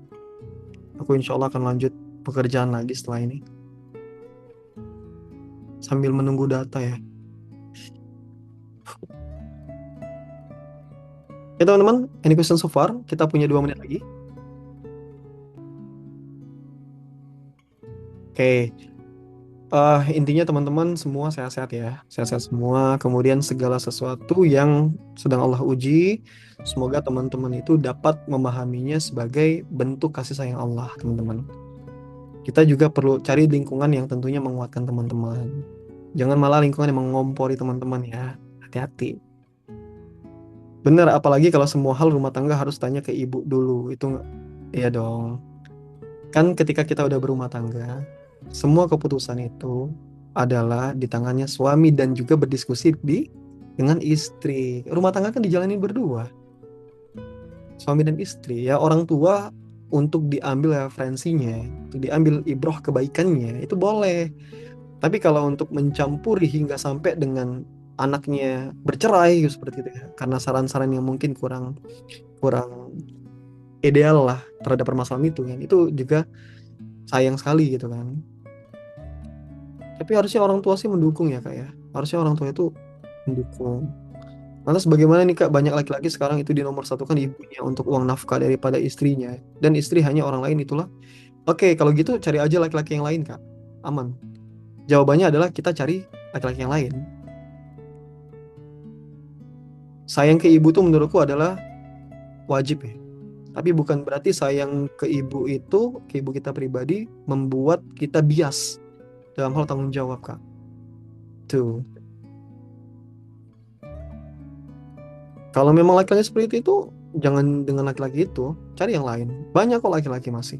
Aku insya Allah akan lanjut pekerjaan lagi setelah ini. Sambil menunggu data ya. Ya teman-teman, any question so far? Kita punya 2 menit lagi. Oke. Intinya teman-teman semua sehat-sehat ya, sehat-sehat semua. Kemudian segala sesuatu yang sedang Allah uji, semoga teman-teman itu dapat memahaminya sebagai bentuk kasih sayang Allah, teman-teman. Kita juga perlu cari lingkungan yang tentunya menguatkan teman-teman. Jangan malah lingkungan yang mengompori teman-teman ya, hati-hati. Bener, apalagi kalau semua hal rumah tangga harus tanya ke ibu dulu, itu ya dong. Kan ketika kita udah berumah tangga, semua keputusan itu adalah di tangannya suami dan juga berdiskusi dengan istri. Rumah tangga kan dijalani berdua, suami dan istri. Ya orang tua untuk diambil referensinya, untuk diambil ibroh kebaikannya, itu boleh. Tapi kalau untuk mencampuri hingga sampai dengan anaknya bercerai seperti itu ya, karena saran-saran yang mungkin kurang kurang ideal lah terhadap permasalahan itu kan, itu juga sayang sekali gitu kan. Tapi harusnya orang tua sih mendukung ya Kak ya. Harusnya orang tua itu mendukung. Lantas bagaimana nih Kak, banyak laki-laki sekarang itu dinomor satukan ibunya untuk uang nafkah daripada istrinya. Dan istri hanya orang lain itulah. Oke, kalau gitu cari aja laki-laki yang lain Kak. Aman. Jawabannya adalah kita cari laki-laki yang lain. Sayang ke ibu tuh menurutku adalah wajib ya. Tapi bukan berarti sayang ke ibu itu, ke ibu kita pribadi, membuat kita bias dalam hal tanggung jawab Kak. Tuh. Kalau memang laki-laki seperti itu, jangan dengan laki-laki itu, cari yang lain. Banyak kok laki-laki masih.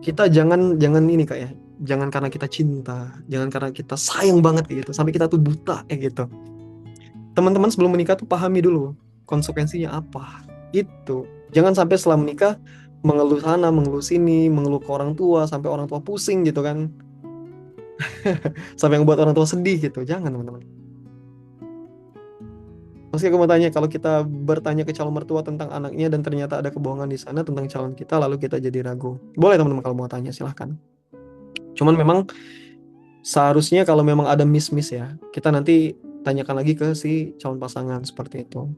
Kita jangan ini Kak ya. Jangan karena kita cinta, jangan karena kita sayang banget gitu, sampai kita tuh buta kayak gitu. Teman-teman sebelum menikah tuh pahami dulu konsekuensinya apa. Itu. Jangan sampai setelah menikah mengeluh sana, mengeluh sini, mengeluh ke orang tua sampai orang tua pusing gitu kan. Sampai membuat orang tua sedih gitu. Jangan teman-teman. Meski aku mau tanya, kalau kita bertanya ke calon mertua tentang anaknya dan ternyata ada kebohongan di sana tentang calon kita, lalu kita jadi ragu. Boleh teman-teman kalau mau tanya, silahkan. Cuman memang seharusnya kalau memang ada miss-miss ya, kita nanti tanyakan lagi ke si calon pasangan seperti itu.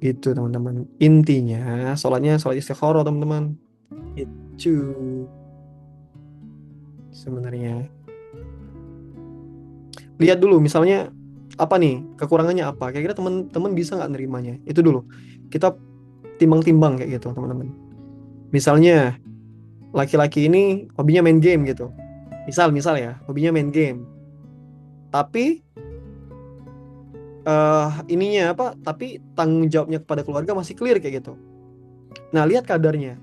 Gitu teman-teman. Intinya, sholatnya sholat istikharah teman-teman. Itu. sebenarnya. Lihat dulu misalnya apa nih kekurangannya apa. Kira-kira teman-teman bisa nggak nerimanya? Itu dulu. Kita timbang-timbang kayak gitu, teman-teman. Misalnya laki-laki ini hobinya main game gitu. Misal ya, hobinya main game. Tapi ininya apa? Tapi tanggung jawabnya kepada keluarga masih clear kayak gitu. Nah, lihat kadarnya.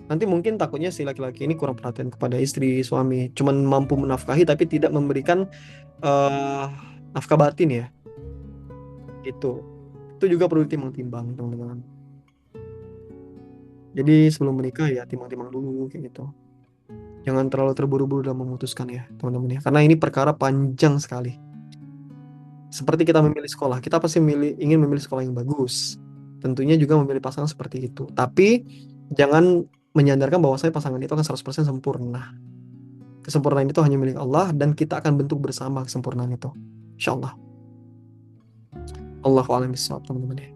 Nanti mungkin takutnya si laki-laki ini kurang perhatian kepada istri, suami, cuman mampu menafkahi tapi tidak memberikan eh nafkah batin ya. Gitu. Itu juga perlu ditimbang-timbang, teman-teman. Jadi sebelum menikah ya timbang-timbang dulu kayak gitu. Jangan terlalu terburu-buru dalam memutuskan ya, teman-teman ya. Karena ini perkara panjang sekali. Seperti kita memilih sekolah, kita pasti ingin memilih sekolah yang bagus. Tentunya juga memilih pasangan seperti itu. Tapi jangan menyandarkan bahwa saya pasangan itu akan 100% sempurna. Kesempurnaan itu hanya milik Allah dan kita akan bentuk bersama kesempurnaan itu. Insya Allah. Allahu a'lam bishawab, teman-teman ya.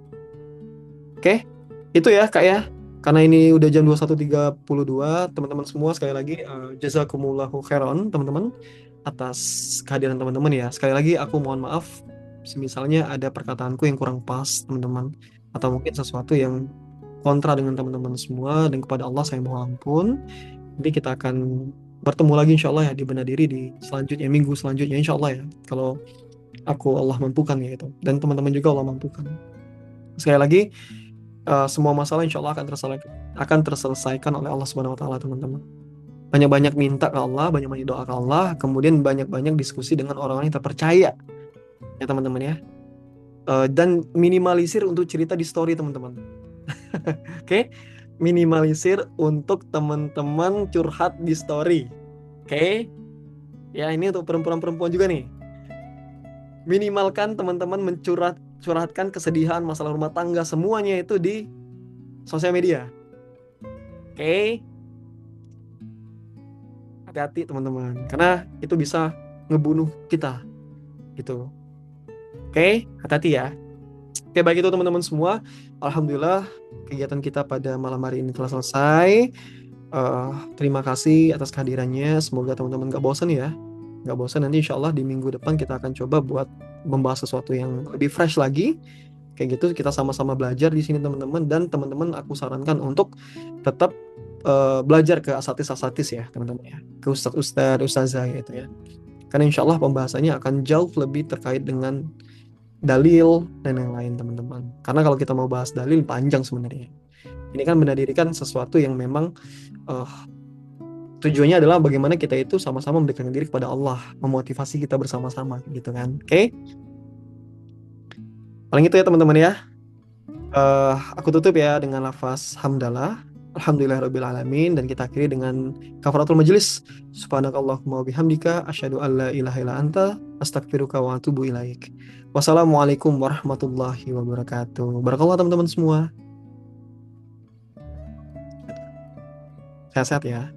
Oke, itu ya Kak ya. Karena ini udah jam 21.32, teman-teman semua sekali lagi jazakumullahu khairan teman-teman atas kehadiran teman-teman ya. Sekali lagi aku mohon maaf misalnya ada perkataanku yang kurang pas teman-teman atau mungkin sesuatu yang kontra dengan teman-teman semua dan kepada Allah saya mohon ampun. Nanti kita akan bertemu lagi insya Allah ya di Benar Diri di selanjutnya minggu selanjutnya insya Allah ya. Kalau aku Allah mampukan ya itu dan teman-teman juga Allah mampukan. Sekali lagi semua masalah insya Allah akan terselesaikan oleh Allah Subhanahu Wa Taala teman-teman. Banyak-banyak minta ke Allah, banyak-banyak doa ke Allah, kemudian banyak-banyak diskusi dengan orang-orang yang terpercaya ya teman-teman ya. Dan minimalisir untuk cerita di story teman-teman. Oke, minimalisir untuk teman-teman curhat di story. Oke, ya ini untuk perempuan-perempuan juga nih. Minimalkan teman-teman curhatkan kesedihan, masalah rumah tangga semuanya itu di sosial media. Oke, hati-hati teman-teman, karena itu bisa ngebunuh kita, gitu. Oke, hati-hati ya. Oke, baik itu teman-teman semua. Alhamdulillah kegiatan kita pada malam hari ini telah selesai. Terima kasih atas kehadirannya. Semoga teman-teman gak bosan ya. Gak bosan, nanti insya Allah di minggu depan kita akan coba buat membahas sesuatu yang lebih fresh lagi. Kayak gitu kita sama-sama belajar di sini teman-teman. Dan teman-teman aku sarankan untuk tetap belajar ke asatis-asatis ya teman-teman ya. Ke ustadz-ustadz, ustazah gitu ya. Karena insya Allah pembahasannya akan jauh lebih terkait dengan dalil dan yang lain teman-teman. Karena kalau kita mau bahas dalil panjang sebenarnya. Ini kan mendirikan sesuatu yang memang tujuannya adalah bagaimana kita itu sama-sama mendekatkan diri kepada Allah, memotivasi kita bersama-sama gitu kan. Oke? Paling itu ya teman-teman ya. Aku tutup ya dengan lafaz hamdalah. Alhamdulillahirabbil alamin dan kita akhiri dengan kafaratul majelis. Subhanakallahumma wa bihamdika asyhadu an la ilaha illa anta astaghfiruka wa atubu ilaik. Wassalamualaikum warahmatullahi wabarakatuh. Barakallah teman-teman semua. Sehat-sehat ya.